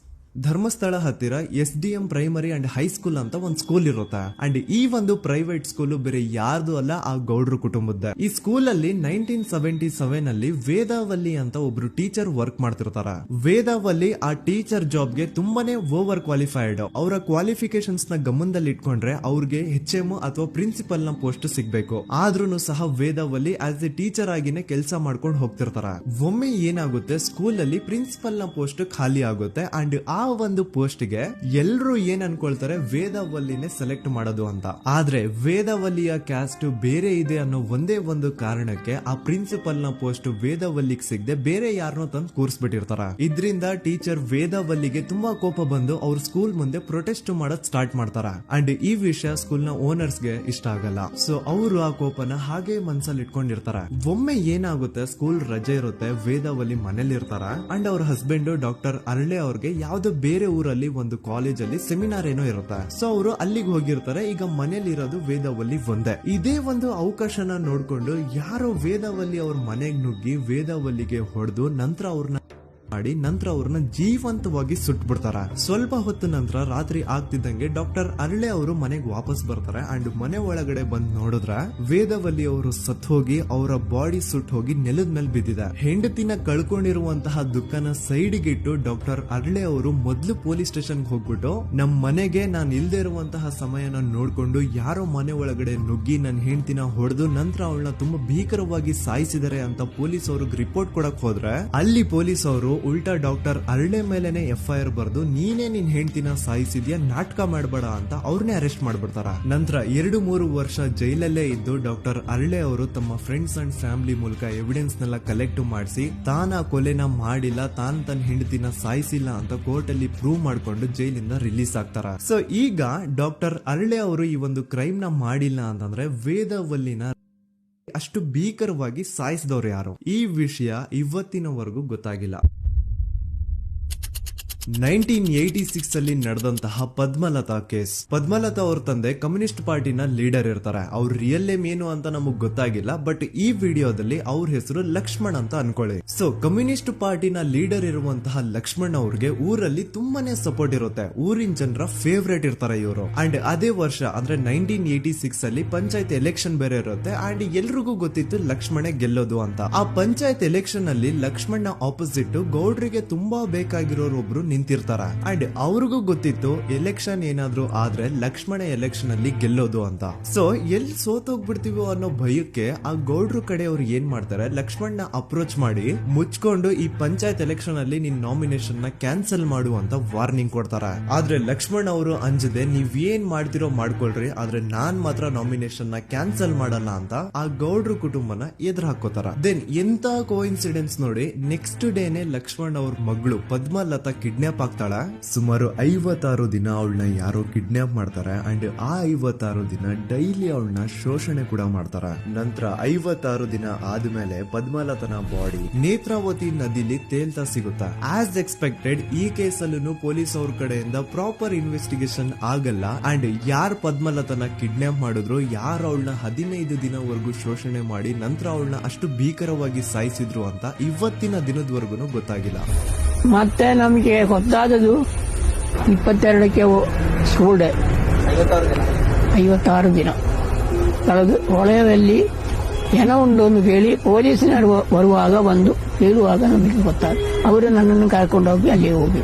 ಧರ್ಮಸ್ಥಳ ಹತ್ತಿರ SDM ಪ್ರೈಮರಿ ಅಂಡ್ ಹೈಸ್ಕೂಲ್ ಅಂತ ಒಂದು ಸ್ಕೂಲ್ ಇರುತ್ತೆ. ಅಂಡ್ ಈ ಒಂದು ಪ್ರೈವೇಟ್ ಸ್ಕೂಲ್ ಬೇರೆ ಯಾರ್ದು ಅಲ್ಲ, ಆ ಗೌಡ್ರ ಕುಟುಂಬದ್ದೇ. ಈ ಸ್ಕೂಲ್ ಅಲ್ಲಿ 1977 ಅಲ್ಲಿ ವೇದಾವಲ್ಲಿ ಅಂತ ಒಬ್ರು ಟೀಚರ್ ವರ್ಕ್ ಮಾಡ್ತಿರ್ತಾರ. ವೇದಾವಲ್ಲಿ ಆ ಟೀಚರ್ ಜಾಬ್ ಗೆ ತುಂಬಾನೇ ಓವರ್ ಕ್ವಾಲಿಫೈಡ್. ಅವರ ಕ್ವಾಲಿಫಿಕೇಶನ್ಸ್ ನ ಗಮನದಲ್ಲಿ ಇಟ್ಕೊಂಡ್ರೆ ಅವ್ರಿಗೆ HM ಅಥವಾ ಪ್ರಿನ್ಸಿಪಲ್ ನ ಪೋಸ್ಟ್ ಸಿಗ್ಬೇಕು. ಆದ್ರೂ ಸಹ ವೇದಾವಲ್ಲಿ ಆಸ್ ಎ ಟೀಚರ್ ಆಗಿನೇ ಕೆಲಸ ಮಾಡ್ಕೊಂಡು ಹೋಗ್ತಿರ್ತಾರ. ಒಮ್ಮೆ ಏನಾಗುತ್ತೆ, ಸ್ಕೂಲ್ ಅಲ್ಲಿ ಪ್ರಿನ್ಸಿಪಲ್ ನ ಪೋಸ್ಟ್ ಖಾಲಿ ಆಗುತ್ತೆ ಅಂಡ್ ಆ ಒಂದು ಪೋಸ್ಟ್ ಗೆ ಎಲ್ರು ಏನ್ ಅನ್ಕೊಳ್ತಾರೆ, ವೇದಾವಲ್ಲಿನೇ ಸೆಲೆಕ್ಟ್ ಮಾಡೋದು ಅಂತ. ಆದ್ರೆ ವೇದಾವಲ್ಲಿಯ ಕ್ಯಾಸ್ಟ್ ಬೇರೆ ಇದೆ ಅನ್ನೋ ಒಂದೇ ಒಂದು ಕಾರಣಕ್ಕೆ ಆ ಪ್ರಿನ್ಸಿಪಲ್ ನ ಪೋಸ್ಟ್ ವೇದಾವಲ್ಲಿಗೆ ಸಿಗದೆ ಬೇರೆ ಯಾರನ್ನೋ ತಂದು ಕೂರಿಸ್ಬಿಟ್ಟಿರ್ತಾರ. ಇದರಿಂದ ಟೀಚರ್ ವೇದಾವಲ್ಲಿಗೆ ತುಂಬಾ ಕೋಪ ಬಂದು ಅವ್ರ ಸ್ಕೂಲ್ ಮುಂದೆ ಪ್ರೊಟೆಸ್ಟ್ ಮಾಡೋದ್ ಸ್ಟಾರ್ಟ್ ಮಾಡ್ತಾರ. ಅಂಡ್ ಈ ವಿಷಯ ಸ್ಕೂಲ್ ನ ಓನರ್ಸ್ ಗೆ ಇಷ್ಟ ಆಗಲ್ಲ. ಸೊ ಅವರು ಆ ಕೋಪನ ಹಾಗೆ ಮನ್ಸಲ್ಲಿ ಇಟ್ಕೊಂಡಿರ್ತಾರ. ಒಮ್ಮೆ ಏನಾಗುತ್ತೆ, ಸ್ಕೂಲ್ ರಜೆ ಇರುತ್ತೆ, ವೇದಾವಲ್ಲಿ ಮನೇಲಿ ಇರ್ತಾರ ಅಂಡ್ ಅವ್ರ ಹಸ್ಬೆಂಡ್ ಡಾಕ್ಟರ್ ಅರಳೆ ಅವ್ರಿಗೆ ಯಾವ್ದೋ ಬೇರೆ ಊರಲ್ಲಿ ಒಂದು ಕಾಲೇಜ್ ಅಲ್ಲಿ ಸೆಮಿನಾರ್ ಏನೋ ಇರುತ್ತೆ. ಸೊ ಅವರು ಅಲ್ಲಿಗೆ ಹೋಗಿರ್ತಾರೆ. ಈಗ ಮನೇಲಿ ಇರೋದು ವೇದಾವಲ್ಲಿ ಒಂದೇ. ಇದೇ ಒಂದು ಅವಕಾಶನ ನೋಡ್ಕೊಂಡು ಯಾರೋ ವೇದಾವಲ್ಲಿ ಅವ್ರ ಮನೆಗ್ ನುಗ್ಗಿ ವೇದಾವಲ್ಲಿಗೆ ಹೊಡೆದು ನಂತರ ಅವ್ರನ್ನ ಜೀವಂತವಾಗಿ ಸುಟ್ಬಿಡ್ತಾರ. ಸ್ವಲ್ಪ ಹೊತ್ತು ನಂತರ ರಾತ್ರಿ ಆಗ್ತಿದ್ದಂಗೆ ಡಾಕ್ಟರ್ ಅರಳೆ ಅವರು ಮನೆಗೆ ವಾಪಸ್ ಬರ್ತಾರೆ ಅಂಡ್ ಮನೆ ಒಳಗಡೆ ಬಂದ್ ನೋಡಿದ್ರೆ ವೇದಾವಲ್ಲಿ ಅವರು ಸತ್ ಹೋಗಿ ಅವರ ಬಾಡಿ ಸುಟ್ ಹೋಗಿ ನೆಲದ ಮೇಲೆ ಬಿದ್ದಿದೆ. ಹೆಂಡತಿನ ಕಳ್ಕೊಂಡಿರುವಂತಹ ದುಃಖನ ಸೈಡ್ಗೆ ಇಟ್ಟು ಡಾಕ್ಟರ್ ಅರಳೆ ಅವರು ಮೊದ್ಲು ಪೊಲೀಸ್ ಸ್ಟೇಷನ್ ಹೋಗ್ಬಿಟ್ಟು ನಮ್ ಮನೆಗೆ ನಾನ್ ಇಲ್ದೇ ಇರುವಂತಹ ಸಮಯನ ನೋಡ್ಕೊಂಡು ಯಾರೋ ಮನೆ ಒಳಗಡೆ ನುಗ್ಗಿ ನನ್ನ ಹೆಂಡತಿನ ಹೊಡೆದು ನಂತರ ಅವಳನ್ನ ತುಂಬಾ ಭೀಕರವಾಗಿ ಸಾಯಿಸಿದರೆ ಅಂತ ಪೊಲೀಸ್ ಅವ್ರಿಗೆ ರಿಪೋರ್ಟ್ ಕೊಡಕ್ ಹೋದ್ರೆ ಅಲ್ಲಿ ಪೊಲೀಸ್ ಅವರು ಉಲ್ಟಾ ಡಾಕ್ಟರ್ ಅರಳೆ ಮೇಲೆನೆ FIR ಬರ್ದು ನೀನೇ ನಿನ್ ಹೆಂಡತಿನ ಸಾಯಿಸಿದ್ಯಾ, ನಾಟಕ ಮಾಡಬೇಡ ಅಂತ ಅವ್ರನ್ನೇ ಅರೆಸ್ಟ್ ಮಾಡ್ಬಿಡ್ತಾರ. ನಂತರ 2-3 ವರ್ಷ ಜೈಲಲ್ಲೇ ಇದ್ದು ಡಾಕ್ಟರ್ ಅರಳೆ ಅವರು ತಮ್ಮ ಫ್ರೆಂಡ್ಸ್ ಅಂಡ್ ಫ್ಯಾಮಿಲಿ ಮೂಲಕ ಎವಿಡೆನ್ಸ್ ನೆಲ್ಲ ಕಲೆಕ್ಟ್ ಮಾಡಿಸಿ ತಾನ ಕೊಲೆನ ಮಾಡಿಲ್ಲ, ತನ್ನ ಹೆಂಡತಿನ ಸಾಯಿಸಿಲ್ಲ ಅಂತ ಕೋರ್ಟ್ ಅಲ್ಲಿ ಪ್ರೂವ್ ಮಾಡ್ಕೊಂಡು ಜೈಲಿಂದ ರಿಲೀಸ್ ಆಗ್ತಾರ. ಸೊ ಈಗ ಡಾಕ್ಟರ್ ಅರಳೆ ಅವರು ಈ ಒಂದು ಕ್ರೈಮ್ ನ ಮಾಡಿಲ್ಲ ಅಂತಂದ್ರೆ ವೇದಾವಲ್ಲಿನ ಅಷ್ಟು ಭೀಕರವಾಗಿ ಸಾಯಿಸಿದವ್ರು ಯಾರು, ಈ ವಿಷಯ ಇವತ್ತಿನವರೆಗೂ ಗೊತ್ತಾಗಿಲ್ಲ. 1986 ಅಲ್ಲಿ ನಡೆದಂತಹ ಪದ್ಮಲತಾ ಕೇಸ್. ಪದ್ಮಲತಾ ಅವ್ರ ತಂದೆ ಕಮ್ಯುನಿಸ್ಟ್ ಪಾರ್ಟಿನ ಲೀಡರ್ ಇರ್ತಾರೆ. ಅವ್ರ ರಿಯಲ್ ನೇಮ್ ಏನು ಅಂತ ನಮಗ್ ಗೊತ್ತಾಗಿಲ್ಲ, ಬಟ್ ಈ ವಿಡಿಯೋದಲ್ಲಿ ಅವ್ರ ಹೆಸರು ಲಕ್ಷ್ಮಣ್ ಅಂತ ಅನ್ಕೊಳ್ಳಿ. ಸೊ ಕಮ್ಯುನಿಸ್ಟ್ ಪಾರ್ಟಿನ ಲೀಡರ್ ಇರುವಂತಹ ಲಕ್ಷ್ಮಣ್ ಅವ್ರಿಗೆ ಊರಲ್ಲಿ ತುಂಬಾನೇ ಸಪೋರ್ಟ್ ಇರುತ್ತೆ. ಊರಿನ ಜನರ ಫೇವ್ರೇಟ್ ಇರ್ತಾರೆ ಇವರು. ಅಂಡ್ ಅದೇ ವರ್ಷ ಅಂದ್ರೆ 1986 ಅಲ್ಲಿ ಪಂಚಾಯತ್ ಎಲೆಕ್ಷನ್ ಬೇರೆ ಇರುತ್ತೆ ಅಂಡ್ ಎಲ್ರಿಗೂ ಗೊತ್ತಿತ್ತು ಲಕ್ಷ್ಮಣೆ ಗೆಲ್ಲೋದು ಅಂತ. ಆ ಪಂಚಾಯತ್ ಎಲೆಕ್ಷನ್ ಅಲ್ಲಿ ಲಕ್ಷ್ಮಣ್ ಆಪೋಸಿಟ್ ಗೌಡ್ರಿಗೆ ತುಂಬಾ ಬೇಕಾಗಿರೋರು ಒಬ್ರು ನಿಂತಿರ್ತಾರ ಅಂಡ್ ಅವ್ರಿಗೂ ಗೊತ್ತಿತ್ತು ಎಲೆಕ್ಷನ್ ಏನಾದ್ರು ಆದ್ರೆ ಲಕ್ಷ್ಮಣ ಎಲೆಕ್ಷನ್ ಅಲ್ಲಿ ಗೆಲ್ಲೋದು ಅಂತ. ಸೊ ಎಲ್ಲಿ ಸೋತೋಗ್ಬಿಡ್ತೀವೋ ಅನ್ನೋ ಭಯಕ್ಕೆ ಆ ಗೌಡ್ರು ಕಡೆ ಅವ್ರು ಏನ್ ಮಾಡ್ತಾರೆ, ಲಕ್ಷ್ಮಣ್ ನ ಅಪ್ರೋಚ್ ಮಾಡಿ ಮುಚ್ಕೊಂಡು ಈ ಪಂಚಾಯತ್ ಎಲೆಕ್ಷನ್ ಅಲ್ಲಿ ನಿನ್ ನಾಮಿನೇಷನ್ ನ ಕ್ಯಾನ್ಸಲ್ ಮಾಡು ಅಂತ ವಾರ್ನಿಂಗ್ ಕೊಡ್ತಾರ. ಆದ್ರೆ ಲಕ್ಷ್ಮಣ್ ಅವರು ಅಂಜದೆ ನೀವ್ ಏನ್ ಮಾಡ್ತಿರೋ ಮಾಡ್ಕೊಳ್ರಿ, ಆದ್ರೆ ನಾನ್ ಮಾತ್ರ ನಾಮಿನೇಷನ್ ನ ಕ್ಯಾನ್ಸಲ್ ಮಾಡಲ್ಲ ಅಂತ ಆ ಗೌಡ್ರು ಕುಟುಂಬನ ಎದುರು ಹಾಕೋತಾರ. ದೆನ್ ಎಂತ ಕೋಇನ್ಸಿಡೆನ್ಸ್ ನೋಡಿ, ನೆಕ್ಸ್ಟ್ ಡೇನೆ ಲಕ್ಷ್ಮಣ್ ಅವ್ರ ಮಗಳು ಪದ್ಮಲತಾ ಕಿಡ್ನಾಪ್ ಆಗ್ತಾಳ. ಸುಮಾರು 56 ದಿನ ಅವಳನ್ನ ಯಾರೋ ಕಿಡ್ನಾಪ್ ಮಾಡ್ತಾರೆ ಅಂಡ್ ಆ 56 ದಿನ ಡೈಲಿ ಅವಳನ್ನ ಶೋಷಣೆ ಕೂಡ ಮಾಡ್ತಾರ. ನಂತರ 56 ದಿನ ಆದ್ಮೇಲೆ ಪದ್ಮಲತನ ಬಾಡಿ ನೇತ್ರಾವತಿ ನದಿಲಿ ತೇಲ್ತಾ ಸಿಗುತ್ತಾ. ಆಸ್ ಎಕ್ಸ್ಪೆಕ್ಟೆಡ್ ಈ ಕೇಸಲ್ಲೂ ಪೊಲೀಸ್ ಅವ್ರ ಕಡೆಯಿಂದ ಪ್ರಾಪರ್ ಇನ್ವೆಸ್ಟಿಗೇಷನ್ ಆಗಲ್ಲ ಅಂಡ್ ಯಾರ್ ಪದ್ಮಲತನ ಕಿಡ್ನಾಪ್ ಮಾಡಿದ್ರು, ಯಾರು ಅವಳನ್ನ 15 ದಿನವರೆಗೂ ಶೋಷಣೆ ಮಾಡಿ ನಂತರ ಅವಳನ್ನ ಅಷ್ಟು ಭೀಕರವಾಗಿ ಸಾಯಿಸಿದ್ರು ಅಂತ ಇವತ್ತಿನ ದಿನದವರೆಗೂ ಗೊತ್ತಾಗಿಲ್ಲ. ಮತ್ತೆ ನಮಗೆ ಗೊತ್ತಾದದು 22ಕ್ಕೆ ಸ್ಕೂಲ್ ಡೇ 56 ದಿನ ಕಳೆದು ಹೊಳೆಯಲ್ಲಿ ಏನೋ ಒಂದು ಹೇಳಿ ಪೊಲೀಸಿನವರು ಬರುವಾಗ ಬಂದು ಹೇಳುವಾಗ ನಮಗೆ ಗೊತ್ತಾಗ ಅವರು ನನ್ನನ್ನು ಕರ್ಕೊಂಡೋಗಿ ಅಲ್ಲಿ ಹೋಗಿ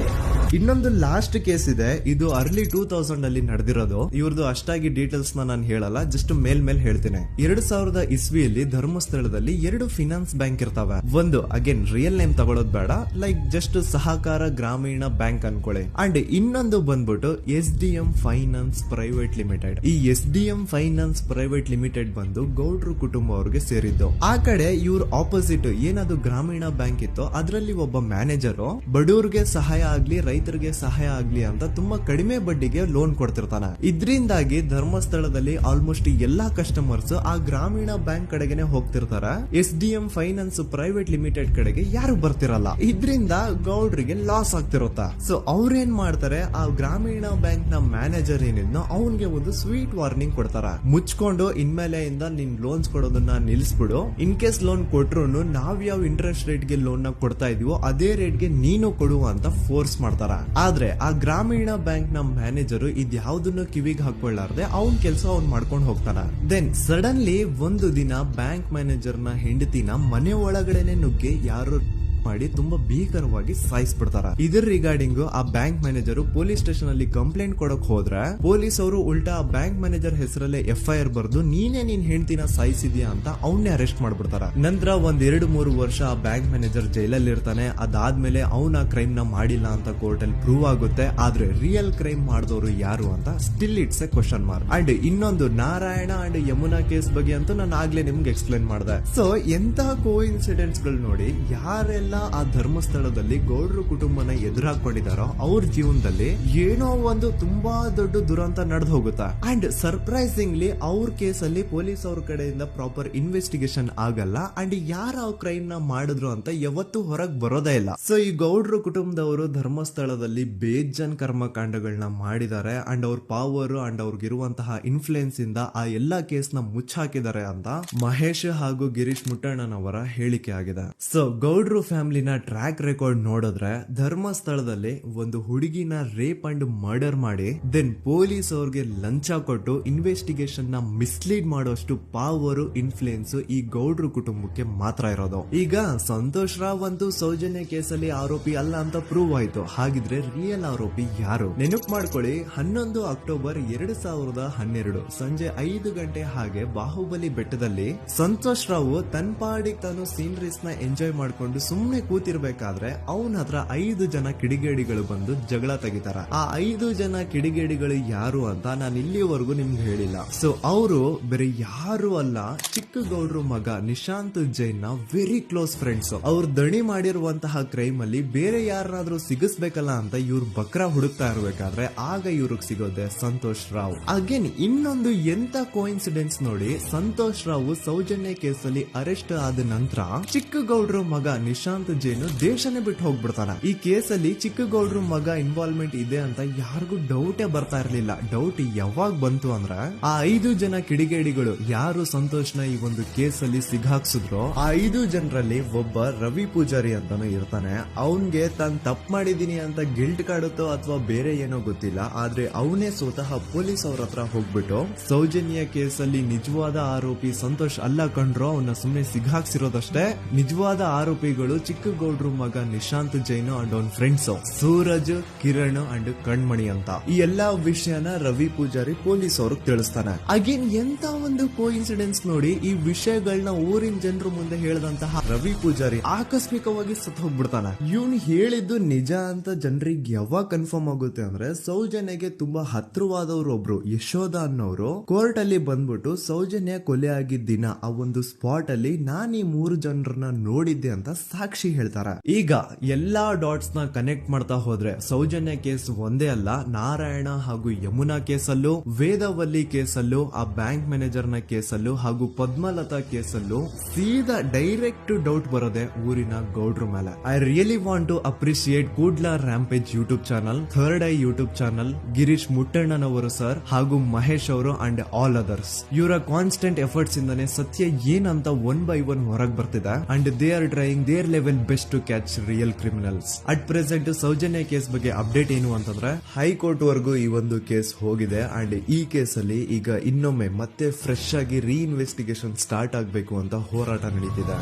ಇನ್ನೊಂದು ಲಾಸ್ಟ್ ಕೇಸ್ ಇದೆ, ಇದು ಅರ್ಲಿ 2000 ಅಲ್ಲಿ ನಡೆದಿರೋದು. ಇವ್ರದ್ದು ಅಷ್ಟಾಗಿ ಡೀಟೇಲ್ಸ್ ನಾನು ಹೇಳಲ್ಲ, ಜಸ್ಟ್ ಮೇಲ್ ಹೇಳ್ತೀನಿ. 2000 ಇಸ್ವಿಯಲ್ಲಿ ಧರ್ಮಸ್ಥಳದಲ್ಲಿ 2 ಫಿನಾನ್ಸ್ ಬ್ಯಾಂಕ್ ಇರ್ತಾವೆ. ಒಂದು ಅಗೇನ್ ರಿಯಲ್ ನೇಮ್ ತಗೊಳ್ಳೋದು ಬೇಡ, ಲೈಕ್ ಜಸ್ಟ್ ಸಹಕಾರ ಗ್ರಾಮೀಣ ಬ್ಯಾಂಕ್ ಅನ್ಕೊಳ್ಳಿ. ಅಂಡ್ ಇನ್ನೊಂದು ಬಂದ್ಬಿಟ್ಟು SDM ಫೈನಾನ್ಸ್ ಪ್ರೈವೇಟ್ ಲಿಮಿಟೆಡ್. ಈ SDM ಫೈನಾನ್ಸ್ ಪ್ರೈವೇಟ್ ಲಿಮಿಟೆಡ್ ಬಂದು ಗೌಡ್ರು ಕುಟುಂಬ ಅವ್ರಿಗೆ ಸೇರಿದ್ದು. ಆ ಕಡೆ ಇವ್ರ ಆಪೋಸಿಟ್ ಏನದು ಗ್ರಾಮೀಣ ಬ್ಯಾಂಕ್ ಇತ್ತು, ಅದರಲ್ಲಿ ಒಬ್ಬ ಮ್ಯಾನೇಜರ್ ಬಡವ್ರಿಗೆ ಸಹಾಯ ಆಗ್ಲಿ ರೈತರಿಗೆ ಸಹಾಯ ಆಗ್ಲಿ ಅಂತ ತುಂಬಾ ಕಡಿಮೆ ಬಡ್ಡಿಗೆ ಲೋನ್ ಕೊಡ್ತಿರ್ತಾನೆ. ಇದ್ರಿಂದಾಗಿ ಧರ್ಮಸ್ಥಳದಲ್ಲಿ ಆಲ್ಮೋಸ್ಟ್ ಎಲ್ಲಾ ಕಸ್ಟಮರ್ಸ್ ಆ ಗ್ರಾಮೀಣ ಬ್ಯಾಂಕ್ ಕಡೆಗೆ ಹೋಗ್ತಿರ್ತಾರೆ. SDM ಫೈನಾನ್ಸ್ ಪ್ರೈವೇಟ್ ಲಿಮಿಟೆಡ್ ಕಡೆಗೆ ಯಾರು ಬರ್ತಿರಲ್ಲ. ಇದ್ರಿಂದ ಗೌಡ್ರಿಗೆ ಲಾಸ್ ಆಗ್ತಿರುತ್ತ. ಸೊ ಅವ್ರೇನ್ ಮಾಡ್ತಾರೆ, ಆ ಗ್ರಾಮೀಣ ಬ್ಯಾಂಕ್ ನ ಮ್ಯಾನೇಜರ್ ಏನಿದ್ನೋ ಅವನ್ಗೆ ಒಂದು ಸ್ವೀಟ್ ವಾರ್ನಿಂಗ್ ಕೊಡ್ತಾರ. ಮುಚ್ಕೊಂಡು ಇನ್ಮೇಲೆ ಇಂದ ನಿನ್ ಲೋನ್ಸ್ ಕೊಡೋದನ್ನ ನಿಲ್ಸ್ಬಿಡು. ಇನ್ ಕೇಸ್ ಲೋನ್ ಕೊಟ್ರು ನಾವ್ ಯಾವ ಇಂಟ್ರೆಸ್ಟ್ ರೇಟ್ ಗೆ ಲೋನ್ ನ ಕೊಡ್ತಾ ಇದೀವೋ ಅದೇ ರೇಟ್ ಗೆ ನೀನು ಕೊಡುವ ಅಂತ ಫೋರ್ಸ್ ಮಾಡ್ತಾರ. ಆದ್ರೆ ಆ ಗ್ರಾಮೀಣ ಬ್ಯಾಂಕ್ ನ ಮ್ಯಾನೇಜರ್ ಇದ್ಯಾವುದನ್ನು ಕಿವಿಗೆ ಹಾಕೊಳ್ಳಾರ್ದೆ ಅವನ್ ಕೆಲಸ ಅವ್ನ್ ಮಾಡ್ಕೊಂಡು ಹೋಗ್ತಾನ. ದೆನ್ ಸಡನ್ಲಿ ಒಂದು ದಿನ ಬ್ಯಾಂಕ್ ಮ್ಯಾನೇಜರ್ ನ ಹೆಂಡತಿನ ಮನೆ ಒಳಗಡೆನೆ ನುಗ್ಗಿ ಯಾರು ಮಾಡಿ ತುಂಬಾ ಭೀಕರವಾಗಿ ಸಾಯಿಸ್ಬಿಡ್ತಾರ. ಇದರ ರಿಗಾರ್ಡಿಂಗ್ ಆ ಬ್ಯಾಂಕ್ ಮ್ಯಾನೇಜರ್ ಪೊಲೀಸ್ ಸ್ಟೇಷನ್ ಅಲ್ಲಿ ಕಂಪ್ಲೇಂಟ್ ಕೊಡಕ್ ಹೋದ್ರೆ ಪೊಲೀಸ್ ಅವರು ಉಲ್ಟಾ ಆ ಬ್ಯಾಂಕ್ ಮ್ಯಾನೇಜರ್ ಹೆಸರಲ್ಲೇ FIR ಬರ್ದು ನೀನೇ ನಿನ್ ಹೆಂಡತಿನ ಸಾಯಿಸಿದ್ಯಾ ಅಂತ ಅವನ್ನೇ ಅರೆಸ್ಟ್ ಮಾಡ್ಬಿಡ್ತಾರ. ನಂತರ 1-2-3 ವರ್ಷ ಆ ಬ್ಯಾಂಕ್ ಮ್ಯಾನೇಜರ್ ಜೈಲಲ್ಲಿ ಇರ್ತಾನೆ. ಅದಾದ್ಮೇಲೆ ಅವನ ಕ್ರೈಮ್ ನ ಮಾಡಿಲ್ಲ ಅಂತ ಕೋರ್ಟ್ ಅಲ್ಲಿ ಪ್ರೂವ್ ಆಗುತ್ತೆ. ಆದ್ರೆ ರಿಯಲ್ ಕ್ರೈಮ್ ಮಾಡಿದವರು ಯಾರು ಅಂತ still it's A question mark. And ಇನ್ನೊಂದು ನಾರಾಯಣ ಅಂಡ್ ಯಮುನಾ ಕೇಸ್ ಬಗ್ಗೆ ಅಂತೂ ನಾನು ಆಗ್ಲೇ ನಿಮ್ಗೆ ಎಕ್ಸ್ಪ್ಲೇನ್ ಮಾಡಿದೆ. ಸೊ ಎಂತ ಕೋ ಇನ್ಸಿಡೆಂಟ್ಸ್ ಗಳು ನೋಡಿ, ಯಾರೆಲ್ಲ ಆ ಧರ್ಮಸ್ಥಳದಲ್ಲಿ ಗೌಡ್ರು ಕುಟುಂಬನ ಎದುರಾಕೊಂಡಿದಾರೋ ಅವ್ರ ಜೀವನದಲ್ಲಿ ಏನೋ ಒಂದು ತುಂಬಾ ದೊಡ್ಡ ದುರಂತ ನಡೆದು ಹೋಗುತ್ತಾ. ಅಂಡ್ ಸರ್ಪ್ರೈಸಿಂಗ್ಲಿ ಅವ್ರ ಕೇಸಲ್ಲಿ ಪೊಲೀಸ್ ಅವ್ರ ಕಡೆಯಿಂದ ಪ್ರಾಪರ್ ಇನ್ವೆಸ್ಟಿಗೇಷನ್ ಆಗಲ್ಲ. ಅಂಡ್ ಯಾರ ಕ್ರೈಮ್ ನ ಮಾಡಿದ್ರು ಅಂತ ಯಾವತ್ತೂ ಹೊರಗ್ ಬರೋದೇ ಇಲ್ಲ. ಸೊ ಈ ಗೌಡ್ರು ಕುಟುಂಬದವರು ಧರ್ಮಸ್ಥಳದಲ್ಲಿ ಬೇಜನ್ ಕರ್ಮಕಾಂಡಗಳನ್ನ ಮಾಡಿದ್ದಾರೆ. ಅಂಡ್ ಅವ್ರ ಪವರ್ ಅಂಡ್ ಅವ್ರಿಗಿರುವಂತಹ ಇನ್ಫ್ಲೂಯೆನ್ಸ್ ಇಂದ ಆ ಎಲ್ಲಾ ಕೇಸ್ ನ ಮುಚ್ಚಾಕಿದ್ದಾರೆ ಅಂತ ಮಹೇಶ್ ಹಾಗೂ ಗಿರೀಶ್ ಮುಟ್ಟಣ್ಣನವರ ಹೇಳಿಕೆ ಆಗಿದೆ. ಸೊ ಗೌಡ್ರು ಫ್ಯಾಮಿಲಿನ ಟ್ರ್ಯಾಕ್ ರೆಕಾರ್ಡ್ ನೋಡಿದ್ರೆ ಧರ್ಮಸ್ಥಳದಲ್ಲಿ ಒಂದು ಹುಡುಗಿನ ರೇಪ್ ಅಂಡ್ ಮರ್ಡರ್ ಮಾಡಿ ದೆನ್ ಪೊಲೀಸ್ ಅವ್ರಿಗೆ ಲಂಚ ಕೊಟ್ಟು ಇನ್ವೆಸ್ಟಿಗೇಷನ್ ನ ಮಿಸ್ಲೀಡ್ ಮಾಡೋಷ್ಟು ಪವರ್ ಇನ್ಫ್ಲೂಯೆನ್ಸ್ ಈ ಗೌಡ್ರು ಕುಟುಂಬಕ್ಕೆ ಮಾತ್ರ ಇರೋದು. ಈಗ ಸಂತೋಷ್ ರಾವ್ ಅಂತೂ ಸೌಜನ್ಯ ಕೇಸಲ್ಲಿ ಆರೋಪಿ ಅಲ್ಲ ಅಂತ ಪ್ರೂವ್ ಆಯ್ತು. ಹಾಗಿದ್ರೆ ರಿಯಲ್ ಆರೋಪಿ ಯಾರು? ನೆನಪು ಮಾಡ್ಕೊಳ್ಳಿ, 11 ಅಕ್ಟೋಬರ್ 2012 ಸಂಜೆ 5 ಗಂಟೆ ಹಾಗೆ ಬಾಹುಬಲಿ ಬೆಟ್ಟದಲ್ಲಿ ಸಂತೋಷ್ ರಾವ್ ತನ್ನ ಪಾಡಿಗೆ ತಾನು ಸೀನರೀಸ್ ನ ಎಂಜಾಯ್ ಮಾಡ್ಕೊಂಡು ಸುಮ್ನೆ ಕೂತಿರ್ಬೇಕಾದ್ರೆ ಅವನ ಹತ್ರ 5 ಜನ ಕಿಡಿಗೇಡಿಗಳು ಬಂದು ಜಗಳ ತೆಗಿತಾರ. ಆ 5 ಜನ ಕಿಡಿಗೇಡಿಗಳು ಯಾರು ಅಂತ ನಾನು ಇಲ್ಲಿವರೆಗೂ ನಿಮ್ಗೆ ಹೇಳಿಲ್ಲ. ಸೊ ಅವರು ಬೇರೆ ಯಾರು ಅಲ್ಲ, ಚಿಕ್ಕ ಗೌಡ್ರು ಮಗ ನಿಶಾಂತ್ ಜೈನ್ ನ ವೆರಿ ಕ್ಲೋಸ್ ಫ್ರೆಂಡ್ಸ್. ಅವ್ರು ದಣಿ ಮಾಡಿರುವಂತಹ ಕ್ರೈಮ್ ಅಲ್ಲಿ ಬೇರೆ ಯಾರನ್ನಾದ್ರೂ ಸಿಗಿಸ್ಬೇಕಲ್ಲ ಅಂತ ಇವ್ರು ಬಕ್ರ ಹುಡುಕ್ತಾ ಇರ್ಬೇಕಾದ್ರೆ ಆಗ ಇವ್ರಿಗೆ ಸಿಗೋದೆ ಸಂತೋಷ್ ರಾವ್. ಅಗೇನ್ ಇನ್ನೊಂದು ಎಂತ ಕೋಇನ್ಸಿಡೆನ್ಸ್ ನೋಡಿ, ಸಂತೋಷ್ ರಾವ್ ಸೌಜನ್ಯ ಕೇಸಲ್ಲಿ ಅರೆಸ್ಟ್ ಆದ ನಂತರ ಚಿಕ್ಕ ಗೌಡ್ರು ಮಗ ನಿಶಾಂತ್ ಜೈನ್ ದೇಶನೇ ಬಿಟ್ಟು ಹೋಗ್ಬಿಡ್ತಾನ. ಈ ಕೇಸಲ್ಲಿ ಚಿಕ್ಕ ಗೌಡ್ರು ಮಗ ಇನ್ವಾಲ್ವ್ಮೆಂಟ್ ಇದೆ ಅಂತ ಯಾರಿಗೂ ಡೌಟೇ ಬರ್ತಾ ಇರ್ಲಿಲ್ಲ. ಡೌಟ್ ಯಾವಾಗ ಬಂತು ಅಂದ್ರೆ ಆ 5 ಜನ ಕಿಡಿಗೇಡಿಗಳು ಯಾರು ಸಂತೋಷ್ನ ಈ ಒಂದು ಕೇಸಲ್ಲಿ ಸಿಗಾಕ್ಸಿದ್ರು ಆ 5 ಜನರಲ್ಲಿ ಒಬ್ಬ ರವಿ ಪೂಜಾರಿ ಅಂತಾನು ಇರ್ತಾನೆ. ಅವನ್ಗೆ ತಾನು ತಪ್ಪು ಮಾಡಿದೀನಿ ಅಂತ ಗಿಲ್ಟ್ ಕಾಡುತ್ತೋ ಅಥವಾ ಬೇರೆ ಏನೋ ಗೊತ್ತಿಲ್ಲ, ಆದ್ರೆ ಅವನೇ ಸ್ವತಃ ಪೊಲೀಸ್ ಅವ್ರ ಹತ್ರ ಹೋಗ್ಬಿಟ್ಟು ಸೌಜನ್ಯ ಕೇಸಲ್ಲಿ ನಿಜವಾದ ಆರೋಪಿ ಸಂತೋಷ್ ಅಲ್ಲ ಕಂಡ್ರು, ಅವನ್ನ ಸುಮ್ನೆ ಸಿಗಾಕ್ಸಿರೋದಷ್ಟೇ, ನಿಜವಾದ ಆರೋಪಿಗಳು ಚಿಕ್ಕ ಗೌಡ್ರು ಮಗ ನಿಶಾಂತ್ ಜೈನ್ ಅಂಡ್ ಅವನ್ ಫ್ರೆಂಡ್ಸ್ ಸೂರಜ್, ಕಿರಣ್ ಅಂಡ್ ಕಣ್ಮಣಿ ಅಂತ. ಈ ಎಲ್ಲಾ ವಿಷಯನ ರವಿ ಪೂಜಾರಿ ಪೊಲೀಸ್ ಅವ್ರಿಗೆ ತಿಳಿಸ್ತಾನೆ. ಅಗೇನ್ ಎಂತ ಒಂದು ಕೋಇನ್ಸಿಡೆನ್ಸ್ ನೋಡಿ, ಈ ವಿಷಯಗಳನ್ನ ಊರಿನ ಜನರು ಮುಂದೆ ಹೇಳಿದಂತಹ ರವಿ ಪೂಜಾರಿ ಆಕಸ್ಮಿಕವಾಗಿ ಸತ್ತು ಹೋಗ್ಬಿಡ್ತಾನ. ಇವನ್ ಹೇಳಿದ್ದು ನಿಜ ಅಂತ ಜನರಿಗೆ ಯಾವಾಗ ಕನ್ಫರ್ಮ್ ಆಗುತ್ತೆ ಅಂದ್ರೆ ಸೌಜನ್ಯಗೆ ತುಂಬಾ ಹತ್ರವಾದವ್ರು ಒಬ್ರು ಯಶೋಧ ಅನ್ನೋರು ಕೋರ್ಟ್ ಅಲ್ಲಿ ಬಂದ್ಬಿಟ್ಟು ಸೌಜನ್ಯ ಕೊಲೆ ಆಗಿದ್ದ ದಿನ ಆ ಒಂದು ಸ್ಪಾಟ್ ಅಲ್ಲಿ ನಾನು ಈ 3 ಜನರನ್ನ ನೋಡಿದ್ದೆ ಅಂತ ಸಾಕ್ಷಿ ಹೇಳ್ತಾರ. ಈಗ ಎಲ್ಲಾ ಡಾಟ್ಸ್ ನ ಕನೆಕ್ಟ್ ಮಾಡ್ತಾ ಹೋದ್ರೆ ಸೌಜನ್ಯ ಕೇಸ್ ಒಂದೇ ಅಲ್ಲ, ನಾರಾಯಣ ಹಾಗೂ ಯಮುನಾ ಕೇಸಲ್ಲೂ, ವೇದವಲ್ಲಿ ಕೇಸಲ್ಲೂ, ಆ ಬ್ಯಾಂಕ್ ಮ್ಯಾನೇಜರ್ ನ ಕೇಸಲ್ಲೂ ಹಾಗೂ ಪದ್ಮಲತಾ ಕೇಸಲ್ಲೂ ಸೀದಾ ಡೈರೆಕ್ಟ್ ಡೌಟ್ ಬರೋದೆ ಊರಿನ ಗೌಡ್ರ ಮೇಲೆ. I really want to appreciate Kudla rampage YouTube channel, third eye YouTube channel, Girish ಮುಟ್ಟಣ್ಣನವರು ಸರ್ ಹಾಗೂ ಮಹೇಶ್ ಅವರು ಅಂಡ್ ಆಲ್ ಅದರ್ಸ್. ಇವರ ಕಾನ್ಸ್ಟೆಂಟ್ ಎಫರ್ಟ್ಸ್ ಇಂದಾನೆ ಸತ್ಯ ಏನಂತ 1 by 1 ಹೊರಗೆ ಬರ್ತಿದೆ and they are trying their level best to catch real criminals. At present Soujanya case ಬಗ್ಗೆ ಅಪ್ಡೇಟ್ ಏನು ಅಂತಂದ್ರೆ ಹೈಕೋರ್ಟ್ ವರೆಗೂ ಈ ಒಂದು ಕೇಸ್ ಹೋಗಿದೆ ಅಂಡ್ ಈ ಕೇಸ್ ಅಲ್ಲಿ ಈಗ ಇನ್ನೊಮ್ಮೆ ಮತ್ತೆ ಫ್ರೆಶ್ ಆಗಿ ರೀಇನ್ವೆಸ್ಟಿಗೇಷನ್ ಸ್ಟಾರ್ಟ್ ಆಗಬೇಕು ಅಂತ ಹೋರಾಟ ನಡೀತಿದೆ.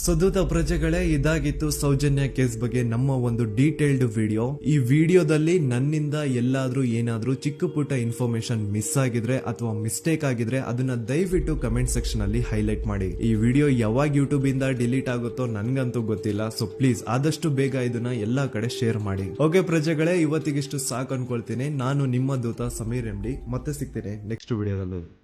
ಸದೂತ ಪ್ರಜೆಗಳೇ, ಇದಾಗಿತ್ತು ಸೌಜನ್ಯ ಕೇಸ್ ಬಗ್ಗೆ ನಮ್ಮ ಒಂದು ಡೀಟೇಲ್ಡ್ ವಿಡಿಯೋ. ಈ ವಿಡಿಯೋದಲ್ಲಿ ನನ್ನಿಂದ ಎಲ್ಲಾದ್ರೂ ಏನಾದ್ರೂ ಚಿಕ್ಕ ಪುಟ್ಟ ಇನ್ಫಾರ್ಮೇಶನ್ ಮಿಸ್ ಆಗಿದ್ರೆ ಅಥವಾ ಮಿಸ್ಟೇಕ್ ಆಗಿದ್ರೆ ಅದನ್ನ ದಯವಿಟ್ಟು ಕಮೆಂಟ್ ಸೆಕ್ಷನ್ ಅಲ್ಲಿ ಹೈಲೈಟ್ ಮಾಡಿ. ಈ ವಿಡಿಯೋ ಯಾವಾಗ ಯೂಟ್ಯೂಬ್ ಇಂದ ಡಿಲೀಟ್ ಆಗುತ್ತೋ ನನ್ಗಂತೂ ಗೊತ್ತಿಲ್ಲ. ಸೊ ಪ್ಲೀಸ್ ಆದಷ್ಟು ಬೇಗ ಇದನ್ನ ಎಲ್ಲಾ ಕಡೆ ಶೇರ್ ಮಾಡಿ. ಓಕೆ ಪ್ರಜೆಗಳೇ, ಇವತ್ತಿಗಿಷ್ಟು ಸಾಕು ಅನ್ಕೊಳ್ತೀನಿ. ನಾನು ನಿಮ್ಮ ದೂತ ಸಮೀರ್ MD. ಮತ್ತೆ ಸಿಗ್ತೀನಿ ನೆಕ್ಸ್ಟ್ ವಿಡಿಯೋದಲ್ಲಿ.